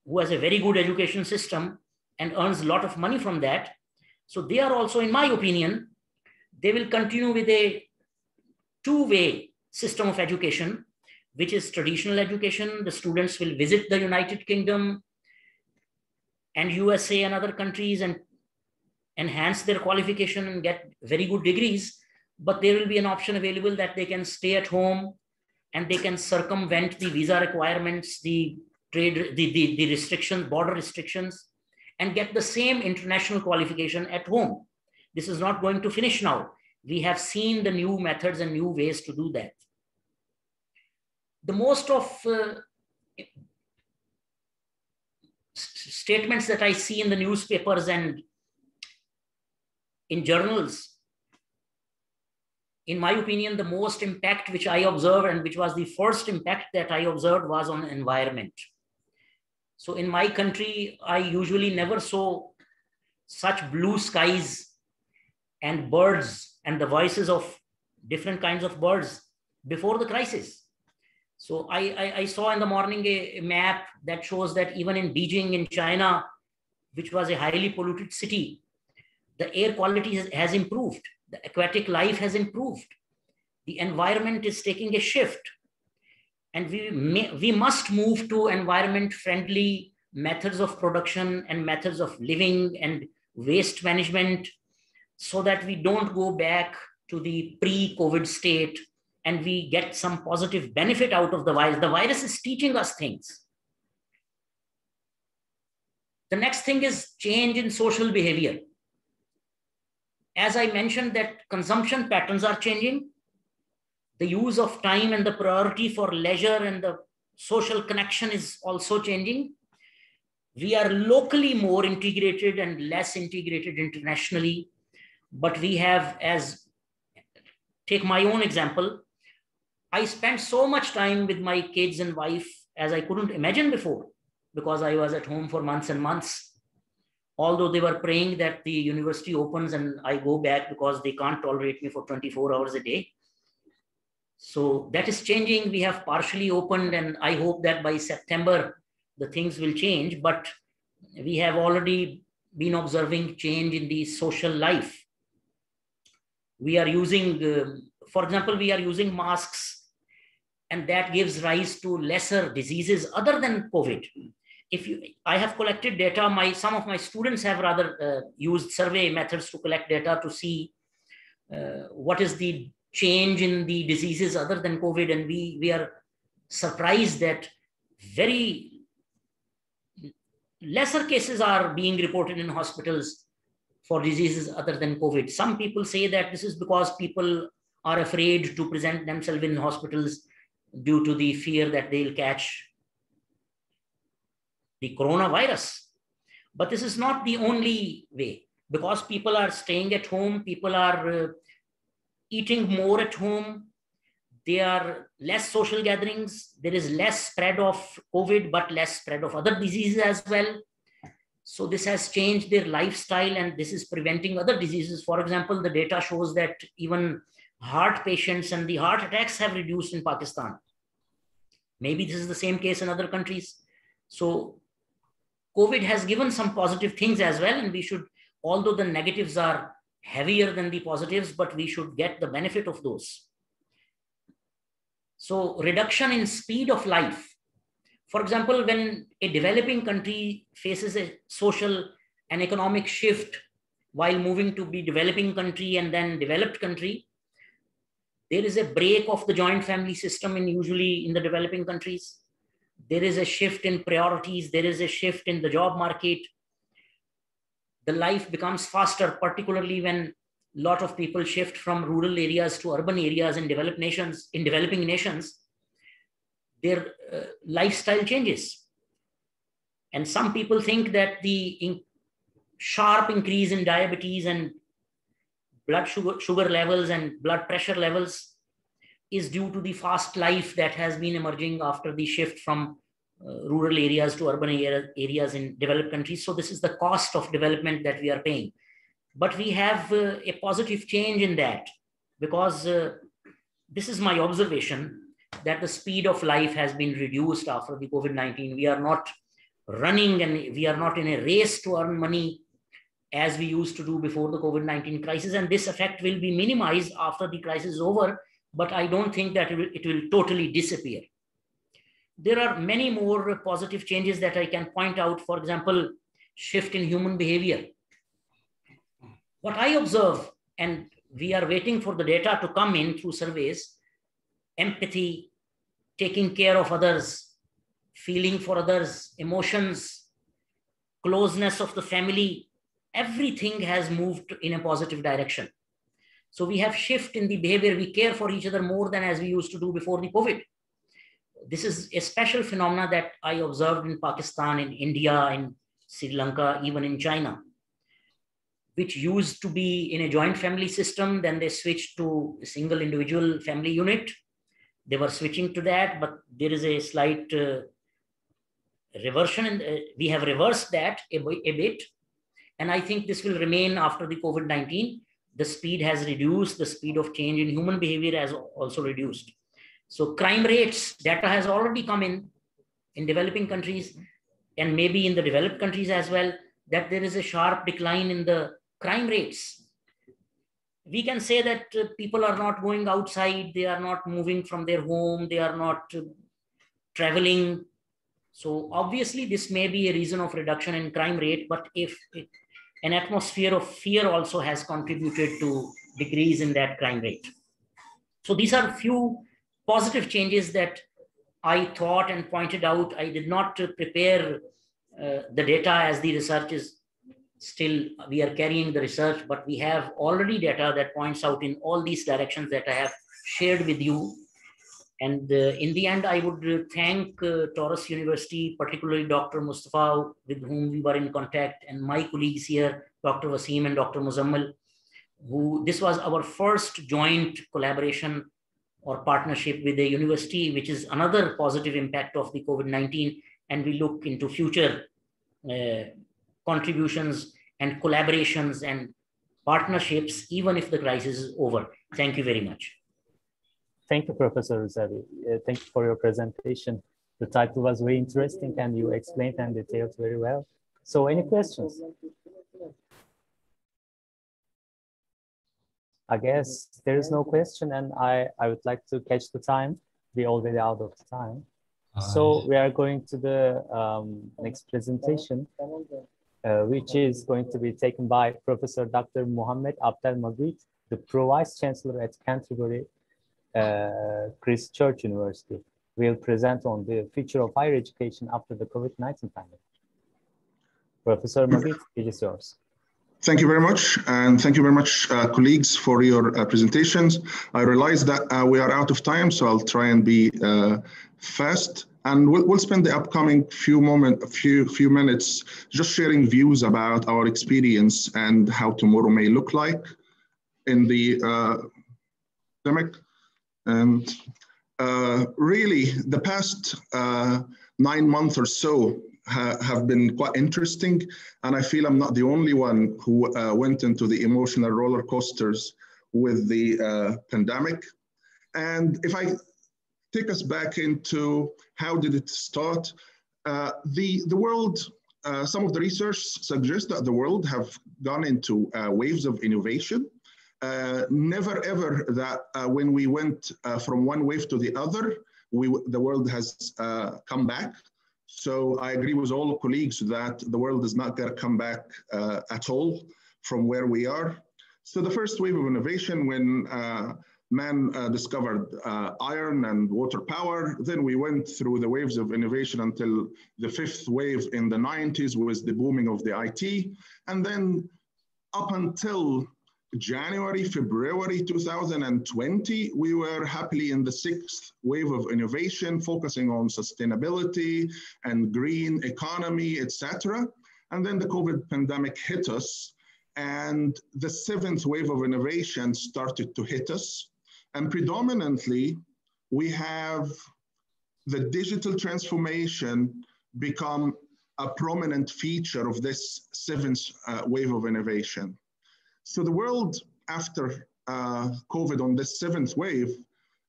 who has a very good education system and earns a lot of money from that. So they are also, in my opinion, they will continue with a two-way system of education, which is traditional education. The students will visit the United Kingdom, and USA and other countries and enhance their qualification and get very good degrees, but there will be an option available that they can stay at home and they can circumvent the visa requirements, the trade, the restrictions, border restrictions, and get the same international qualification at home. This is not going to finish now. We have seen the new methods and new ways to do that. The most of statements that I see in the newspapers and in journals, in my opinion, the most impact which I observed, and which was the first impact that I observed, was on environment. So in my country, I usually never saw such blue skies and birds and the voices of different kinds of birds before the crisis. So I saw in the morning a map that shows that even in Beijing in China, which was a highly polluted city, the air quality has improved. The aquatic life has improved. The environment is taking a shift. And we must move to environment-friendly methods of production and methods of living and waste management, so that we don't go back to the pre-COVID state and we get some positive benefit out of the virus. The virus is teaching us things. The next thing is change in social behavior. As I mentioned, that consumption patterns are changing. The use of time and the priority for leisure and the social connection is also changing. We are locally more integrated and less integrated internationally. But we have, take my own example, I spent so much time with my kids and wife as I couldn't imagine before, because I was at home for months and months. Although they were praying that the university opens and I go back, because they can't tolerate me for 24 hours a day. So that is changing. We have partially opened, and I hope that by September, the things will change. But we have already been observing change in the social life. We are using, for example, we are using masks, and that gives rise to lesser diseases other than COVID. I have collected data, some of my students have rather used survey methods to collect data to see what is the change in the diseases other than COVID. And we are surprised that very lesser cases are being reported in hospitals for diseases other than COVID. Some people say that this is because people are afraid to present themselves in hospitals due to the fear that they'll catch the coronavirus. But this is not the only way, because people are staying at home, people are eating more at home, there are less social gatherings, there is less spread of COVID, but less spread of other diseases as well. So this has changed their lifestyle, and this is preventing other diseases. For example, the data shows that even heart patients and the heart attacks have reduced in Pakistan. Maybe this is the same case in other countries. So COVID has given some positive things as well, and we should, although the negatives are heavier than the positives, but we should get the benefit of those. So reduction in speed of life. For example, when a developing country faces a social and economic shift while moving to be developing country and then developed country, there is a break of the joint family system usually in the developing countries. There is a shift in priorities. There is a shift in the job market. The life becomes faster, particularly when a lot of people shift from rural areas to urban areas in developing nations. Their lifestyle changes. And some people think that the sharp increase in diabetes and blood sugar levels and blood pressure levels is due to the fast life that has been emerging after the shift from rural areas to urban areas in developed countries. So this is the cost of development that we are paying. But we have a positive change in that, because this is my observation, that the speed of life has been reduced after the COVID-19. We are not running and we are not in a race to earn money as we used to do before the COVID-19 crisis. And this effect will be minimized after the crisis is over, but I don't think that it will totally disappear. There are many more positive changes that I can point out. For example, shift in human behavior. What I observe, and we are waiting for the data to come in through surveys, empathy, taking care of others, feeling for others, emotions, closeness of the family, everything has moved in a positive direction. So we have shift in the behavior. We care for each other more than as we used to do before the COVID. This is a special phenomena that I observed in Pakistan, in India, in Sri Lanka, even in China, which used to be in a joint family system. Then they switched to a single individual family unit. They were switching to that, but there is a slight reversion. And we have reversed that a bit. And I think this will remain after the COVID-19. The speed has reduced. The speed of change in human behavior has also reduced. So crime rates, data has already come in developing countries and maybe in the developed countries as well, that there is a sharp decline in the crime rates. We can say that people are not going outside, they are not moving from their home, they are not traveling. So obviously this may be a reason of reduction in crime rate, but if an atmosphere of fear also has contributed to decrease in that crime rate. So these are few positive changes that I thought and pointed out. I did not prepare the data as the research is still, we are carrying the research, but we have already data that points out in all these directions that I have shared with you. And in the end, I would thank Toros University, particularly Dr. Mustafa, with whom we were in contact, and my colleagues here, Dr. Wasim and Dr. Muzammal, who this was our first joint collaboration or partnership with the university, which is another positive impact of the COVID-19. And we look into future contributions and collaborations and partnerships, even if the crisis is over. Thank you very much. Thank you, Professor Rizavi. Thank you for your presentation. The title was very interesting and you explained and detailed very well. So any questions? I guess there is no question, and I would like to catch the time. We're already out of time. So we are going to the next presentation, which is going to be taken by Professor Dr. Mohammed Abdel Magrid, the Pro-Vice Chancellor at Canterbury Christ Church University. Will present on the future of higher education after the COVID-19 pandemic. Professor Magrid, it is yours. Thank you very much, and thank you very much, colleagues, for your presentations. I realize that we are out of time, so I'll try and be fast. And we'll spend the upcoming few minutes just sharing views about our experience and how tomorrow may look like in the pandemic. And really, the past 9 months or so have been quite interesting, and I feel I'm not the only one who went into the emotional roller coasters with the pandemic. And if I take us back into how did it start, the world, some of the research suggests that the world have gone into waves of innovation. Never ever that when we went from one wave to the other, the world has come back. So I agree with all colleagues that the world is not going to come back at all from where we are. So the first wave of innovation when man discovered iron and water power, then we went through the waves of innovation until the fifth wave in the 90s was the booming of the IT. And then up until January, February 2020, we were happily in the sixth wave of innovation, focusing on sustainability and green economy, etc. And then the COVID pandemic hit us, and the seventh wave of innovation started to hit us. And predominantly, we have the digital transformation become a prominent feature of this seventh wave of innovation. So the world after COVID on this seventh wave,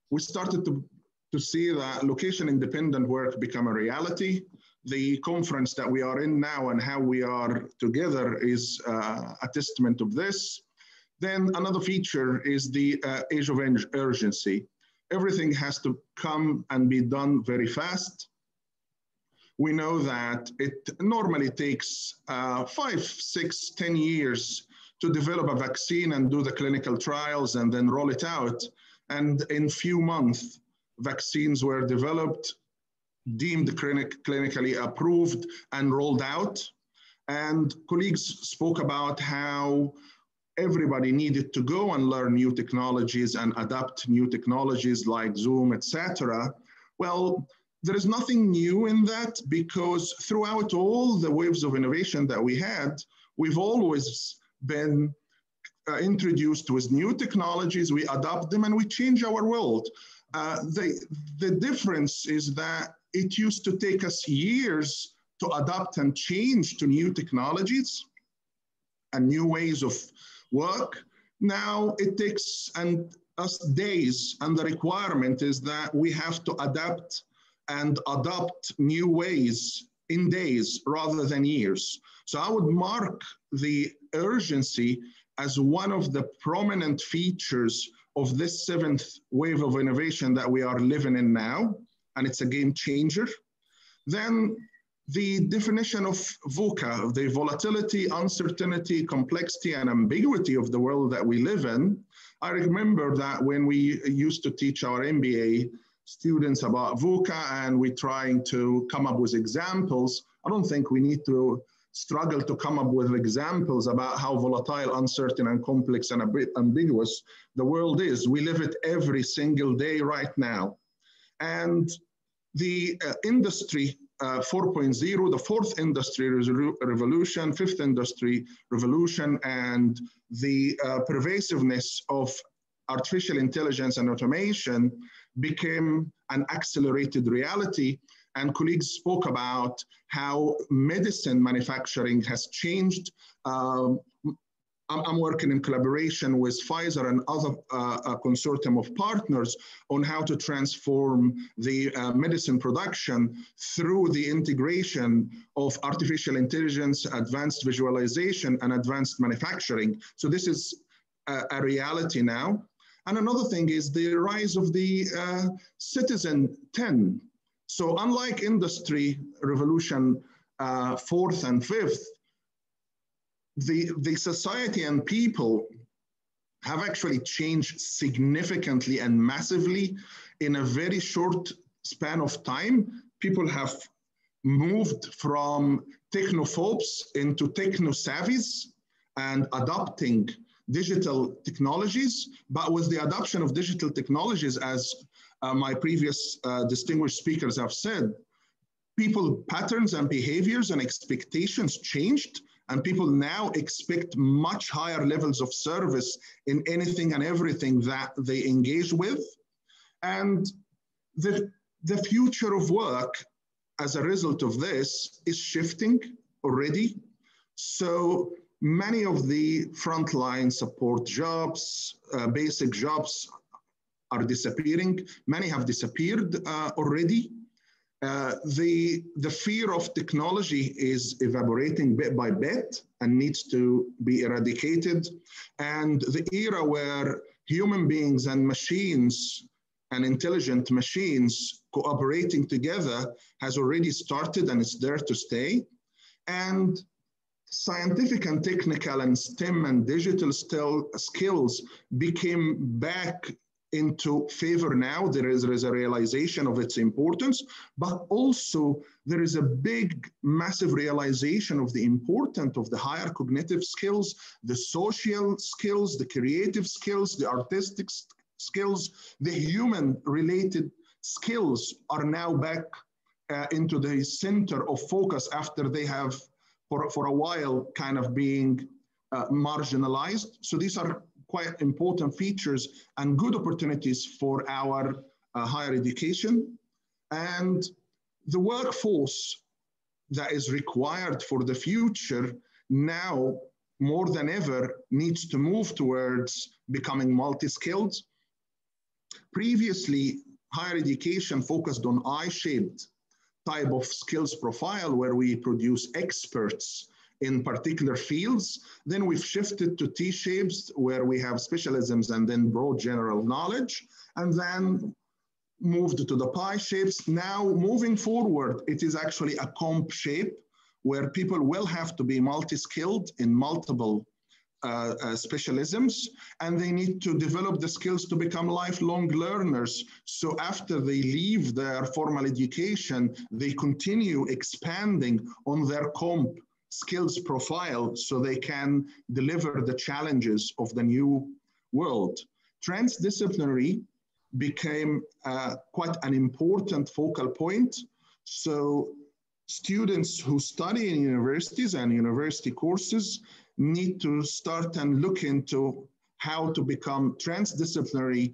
we started to see that location-independent work become a reality. The conference that we are in now and how we are together is a testament of this. Then another feature is the age of urgency. Everything has to come and be done very fast. we know that it normally takes 5, 6, 10 years to develop a vaccine and do the clinical trials and then roll it out. And in few months, vaccines were developed, deemed clinically approved, and rolled out. And colleagues spoke about how everybody needed to go and learn new technologies and adapt new technologies like Zoom, etc. Well, there is nothing new in that, because throughout all the waves of innovation that we had, we've always been introduced with new technologies, we adopt them and we change our world. The difference is that it used to take us years to adapt and change to new technologies and new ways of work. Now it takes us days, and the requirement is that we have to adapt and adopt new ways in days rather than years. So I would mark the urgency as one of the prominent features of this 7th wave of innovation that we are living in now, and it's a game changer. Then the definition of VUCA, the volatility, uncertainty, complexity, and ambiguity of the world that we live in. I remember that when we used to teach our MBA students about VUCA and we're trying to come up with examples, I don't think we need to struggle to come up with examples about how volatile, uncertain, and complex and a bit ambiguous the world is. We live it every single day right now. And the industry 4.0, the 4th industry revolution, 5th industry revolution, and the pervasiveness of artificial intelligence and automation became an accelerated reality. And colleagues spoke about how medicine manufacturing has changed. I'm working in collaboration with Pfizer and other consortium of partners on how to transform the medicine production through the integration of artificial intelligence, advanced visualization, and advanced manufacturing. So this is a reality now. And another thing is the rise of the citizen 10. So unlike industry revolution 4th and 5th, the society and people have actually changed significantly and massively in a very short span of time. People have moved from technophobes into techno-savvies and adopting digital technologies. But with the adoption of digital technologies, as my previous distinguished speakers have said, people patterns and behaviors and expectations changed. And people now expect much higher levels of service in anything and everything that they engage with. And the future of work as a result of this is shifting already. So many of the frontline support jobs, basic jobs are disappearing. Many have disappeared already. The fear of technology is evaporating bit by bit and needs to be eradicated. And the era where human beings and machines and intelligent machines cooperating together has already started and is there to stay. And scientific and technical and STEM and digital skills became back into favor now. There is a realization of its importance, but also there is a big, massive realization of the importance of the higher cognitive skills, the social skills, the creative skills, the artistic skills, the human-related skills are now back into the center of focus after they have, for a while, kind of being marginalized. So these are quite important features and good opportunities for our higher education. And the workforce that is required for the future now more than ever needs to move towards becoming multi-skilled. Previously, higher education focused on I-shaped type of skills profile where we produce experts in particular fields. Then we've shifted to T-shapes where we have specialisms and then broad general knowledge. And then moved to the pie shapes. Now moving forward, it is actually a comp shape where people will have to be multi-skilled in multiple specialisms, and they need to develop the skills to become lifelong learners. So after they leave their formal education, they continue expanding on their comp skills profile so they can deliver the challenges of the new world. Transdisciplinary became quite an important focal point. So students who study in universities and university courses need to start and look into how to become transdisciplinary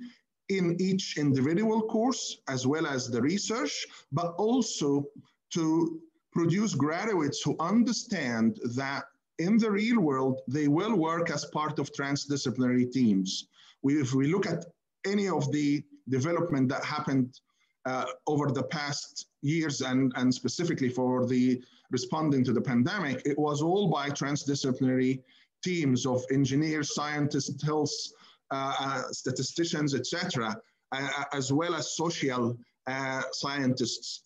in each individual course, as well as the research, but also to produce graduates who understand that in the real world, they will work as part of transdisciplinary teams. If we look at any of the development that happened over the past years and specifically for the responding to the pandemic, it was all by transdisciplinary teams of engineers, scientists, health, statisticians, etc., as well as social scientists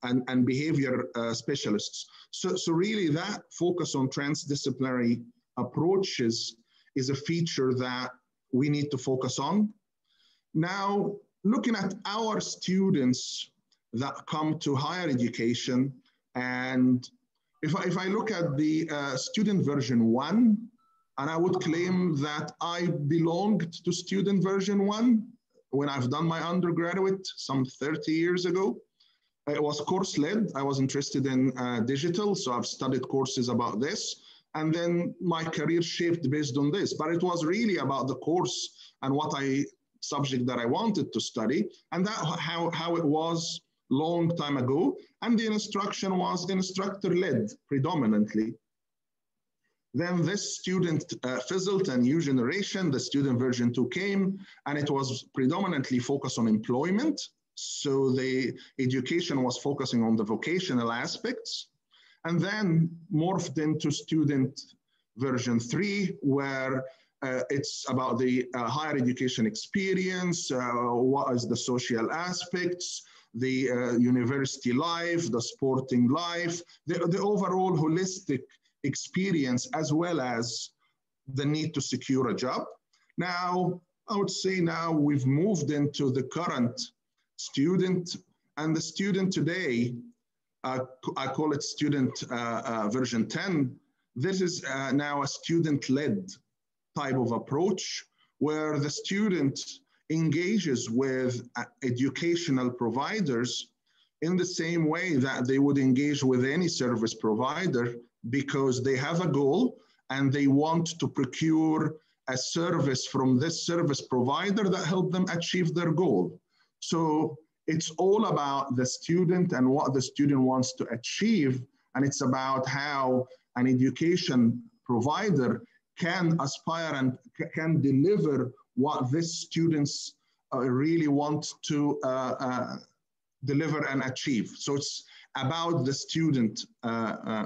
and behavior specialists. So really that focus on transdisciplinary approaches is a feature that we need to focus on. Now, looking at our students that come to higher education, and if I look at the student version 1, and I would claim that I belonged to student version 1 when I've done my undergraduate some 30 years ago. It was course-led. I was interested in digital, so I've studied courses about this. And then my career shaped based on this. But it was really about the course and subject that I wanted to study. And that how it was long time ago. And the instruction was instructor-led predominantly. Then this student fizzled, a new generation, the student version 2 came, and it was predominantly focused on employment. So the education was focusing on the vocational aspects, and then morphed into student version 3, where it's about the higher education experience, what is the social aspects, the university life, the sporting life, the overall holistic experience, as well as the need to secure a job. Now, I would say now we've moved into the current student, and the student today, I call it student version 10. This is now a student-led type of approach where the student engages with educational providers in the same way that they would engage with any service provider, because they have a goal and they want to procure a service from this service provider that help them achieve their goal. So it's all about the student and what the student wants to achieve. And it's about how an education provider can aspire and can deliver what these students really want to deliver and achieve. So it's about the student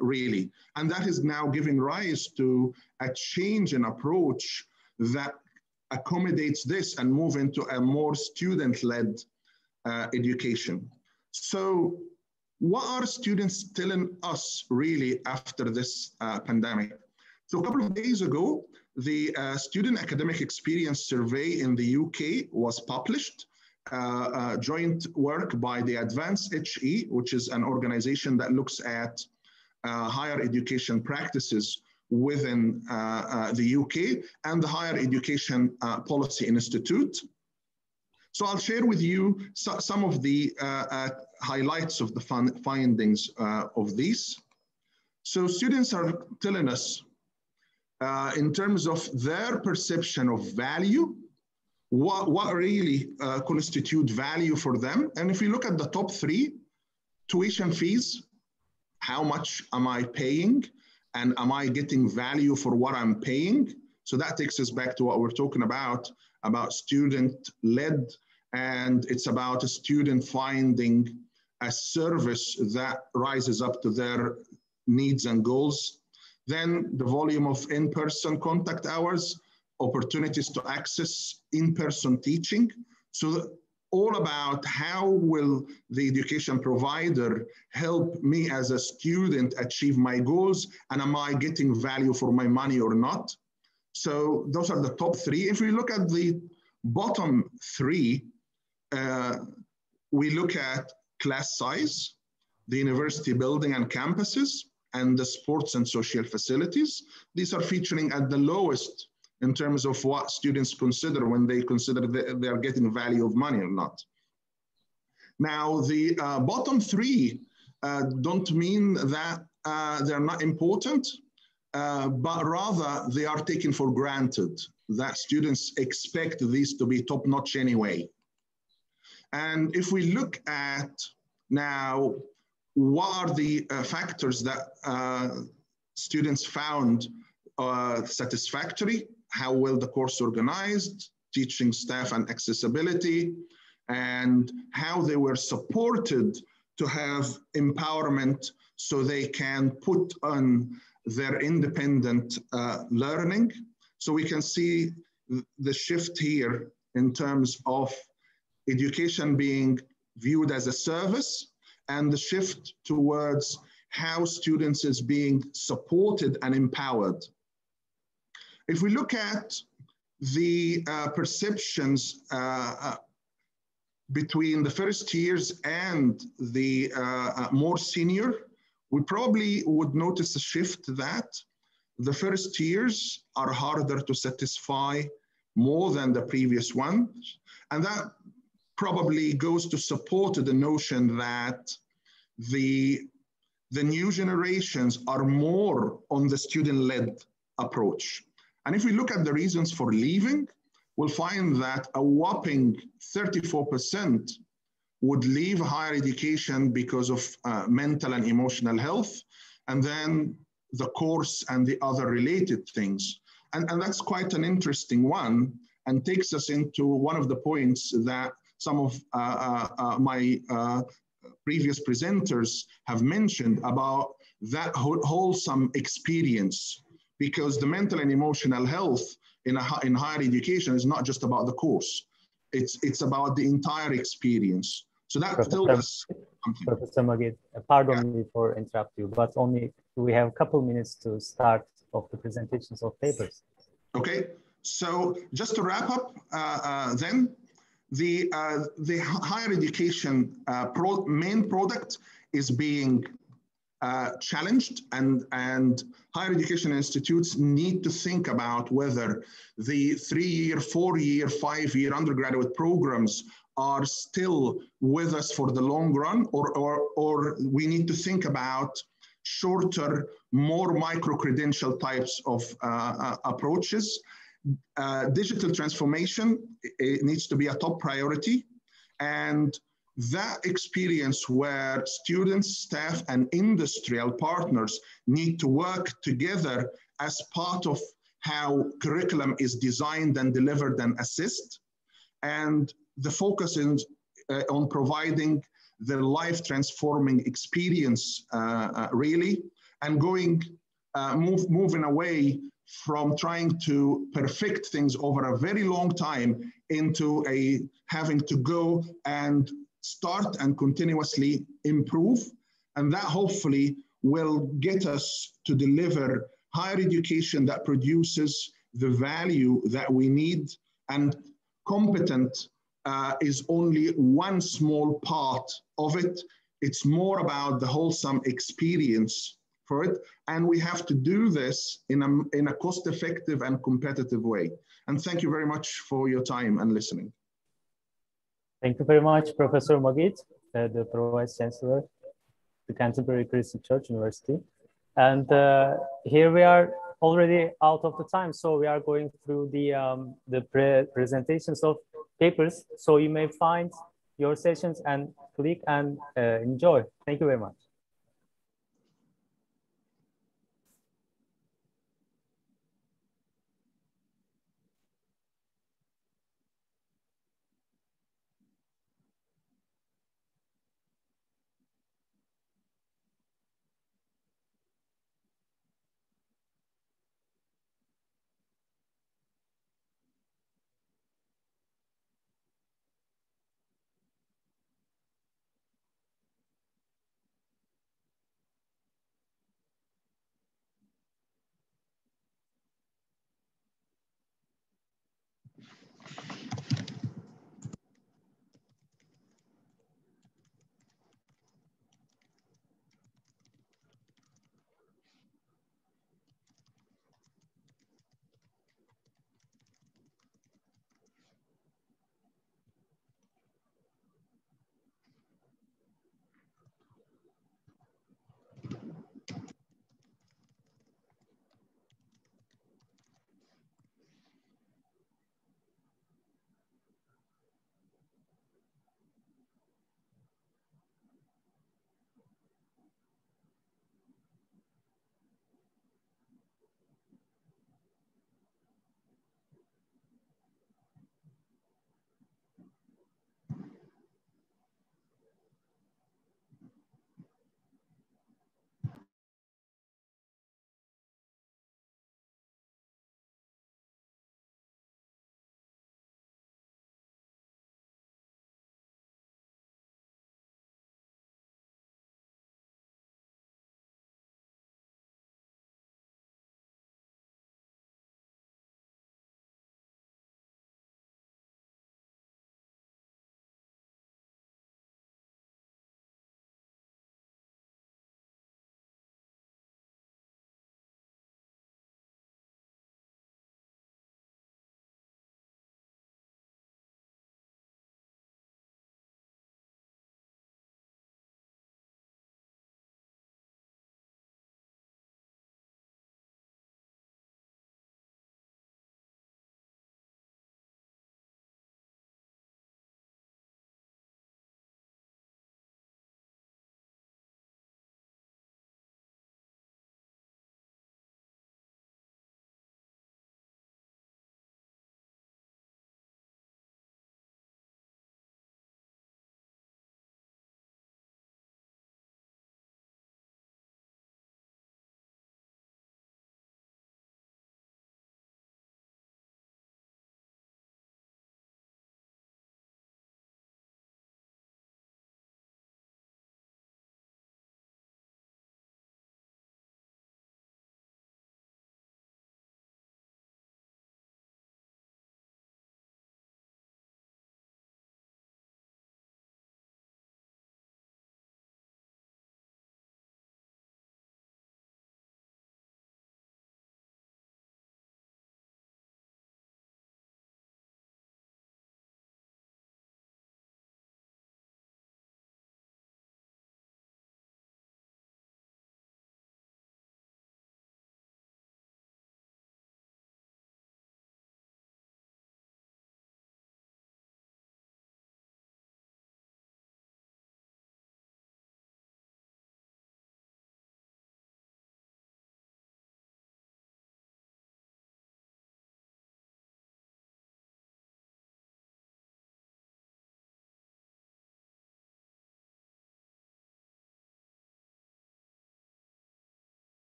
really. And that is now giving rise to a change in approach that accommodates this and move into a more student-led education. So what are students telling us really after this pandemic? So a couple of days ago, the Student Academic Experience Survey in the UK was published. Joint work by the Advanced HE, which is an organization that looks at higher education practices within the UK, and the Higher Education Policy Institute. So I'll share with you some of the highlights of the findings of these. So students are telling us in terms of their perception of value, what really constitute value for them. And if you look at the top 3, tuition fees, how much am I paying? And am I getting value for what I'm paying? So that takes us back to what we're talking about student-led, and it's about a student finding a service that rises up to their needs and goals. Then the volume of in-person contact hours, opportunities to access in-person teaching. So all about how will the education provider help me as a student achieve my goals, and am I getting value for my money or not? So those are the top three. If we look at the bottom three, we look at class size, the university building and campuses, and the sports and social facilities. These are featuring at the lowest in terms of what students consider when they consider they are getting value of money or not. Now, the bottom three don't mean that they're not important, but rather they are taken for granted, that students expect these to be top-notch anyway. And if we look at now, what are the factors that students found satisfactory? How well the course organized, teaching staff and accessibility, and how they were supported to have empowerment so they can put on their independent learning. So we can see the shift here in terms of education being viewed as a service, and the shift towards how students is being supported and empowered. If we look at the perceptions between the first years and the more senior, we probably would notice a shift that the first years are harder to satisfy more than the previous ones. And that probably goes to support the notion that the new generations are more on the student-led approach. And if we look at the reasons for leaving, we'll find that a whopping 34% would leave higher education because of mental and emotional health, and then the course and the other related things. And that's quite an interesting one, and takes us into one of the points that some of my previous presenters have mentioned about that wholesome experience. Because the mental and emotional health in higher education is not just about the course. It's about the entire experience. So that tells us something. Professor Magid, pardon me for interrupt you, but only we have a couple minutes to start of the presentations of papers. Okay, so just to wrap up then, the higher education main product is being challenged, and higher education institutes need to think about whether the 3-year, 4-year, 5-year undergraduate programs are still with us for the long run, or we need to think about shorter, more micro-credential types of approaches. Digital transformation, it needs to be a top priority, and that experience where students, staff, and industrial partners need to work together as part of how curriculum is designed and delivered and assist. And the focus is on providing the life-transforming experience, really, and moving away from trying to perfect things over a very long time into having to go and start and continuously improve. And that hopefully will get us to deliver higher education that produces the value that we need. And competent is only one small part of it. It's more about the wholesome experience for it. And we have to do this in a cost-effective and competitive way. And thank you very much for your time and listening. Thank you very much, Professor Magid, the Vice Chancellor, the Canterbury Christian Church University. And here we are already out of the time, so we are going through the presentations of papers. So you may find your sessions and click and enjoy. Thank you very much.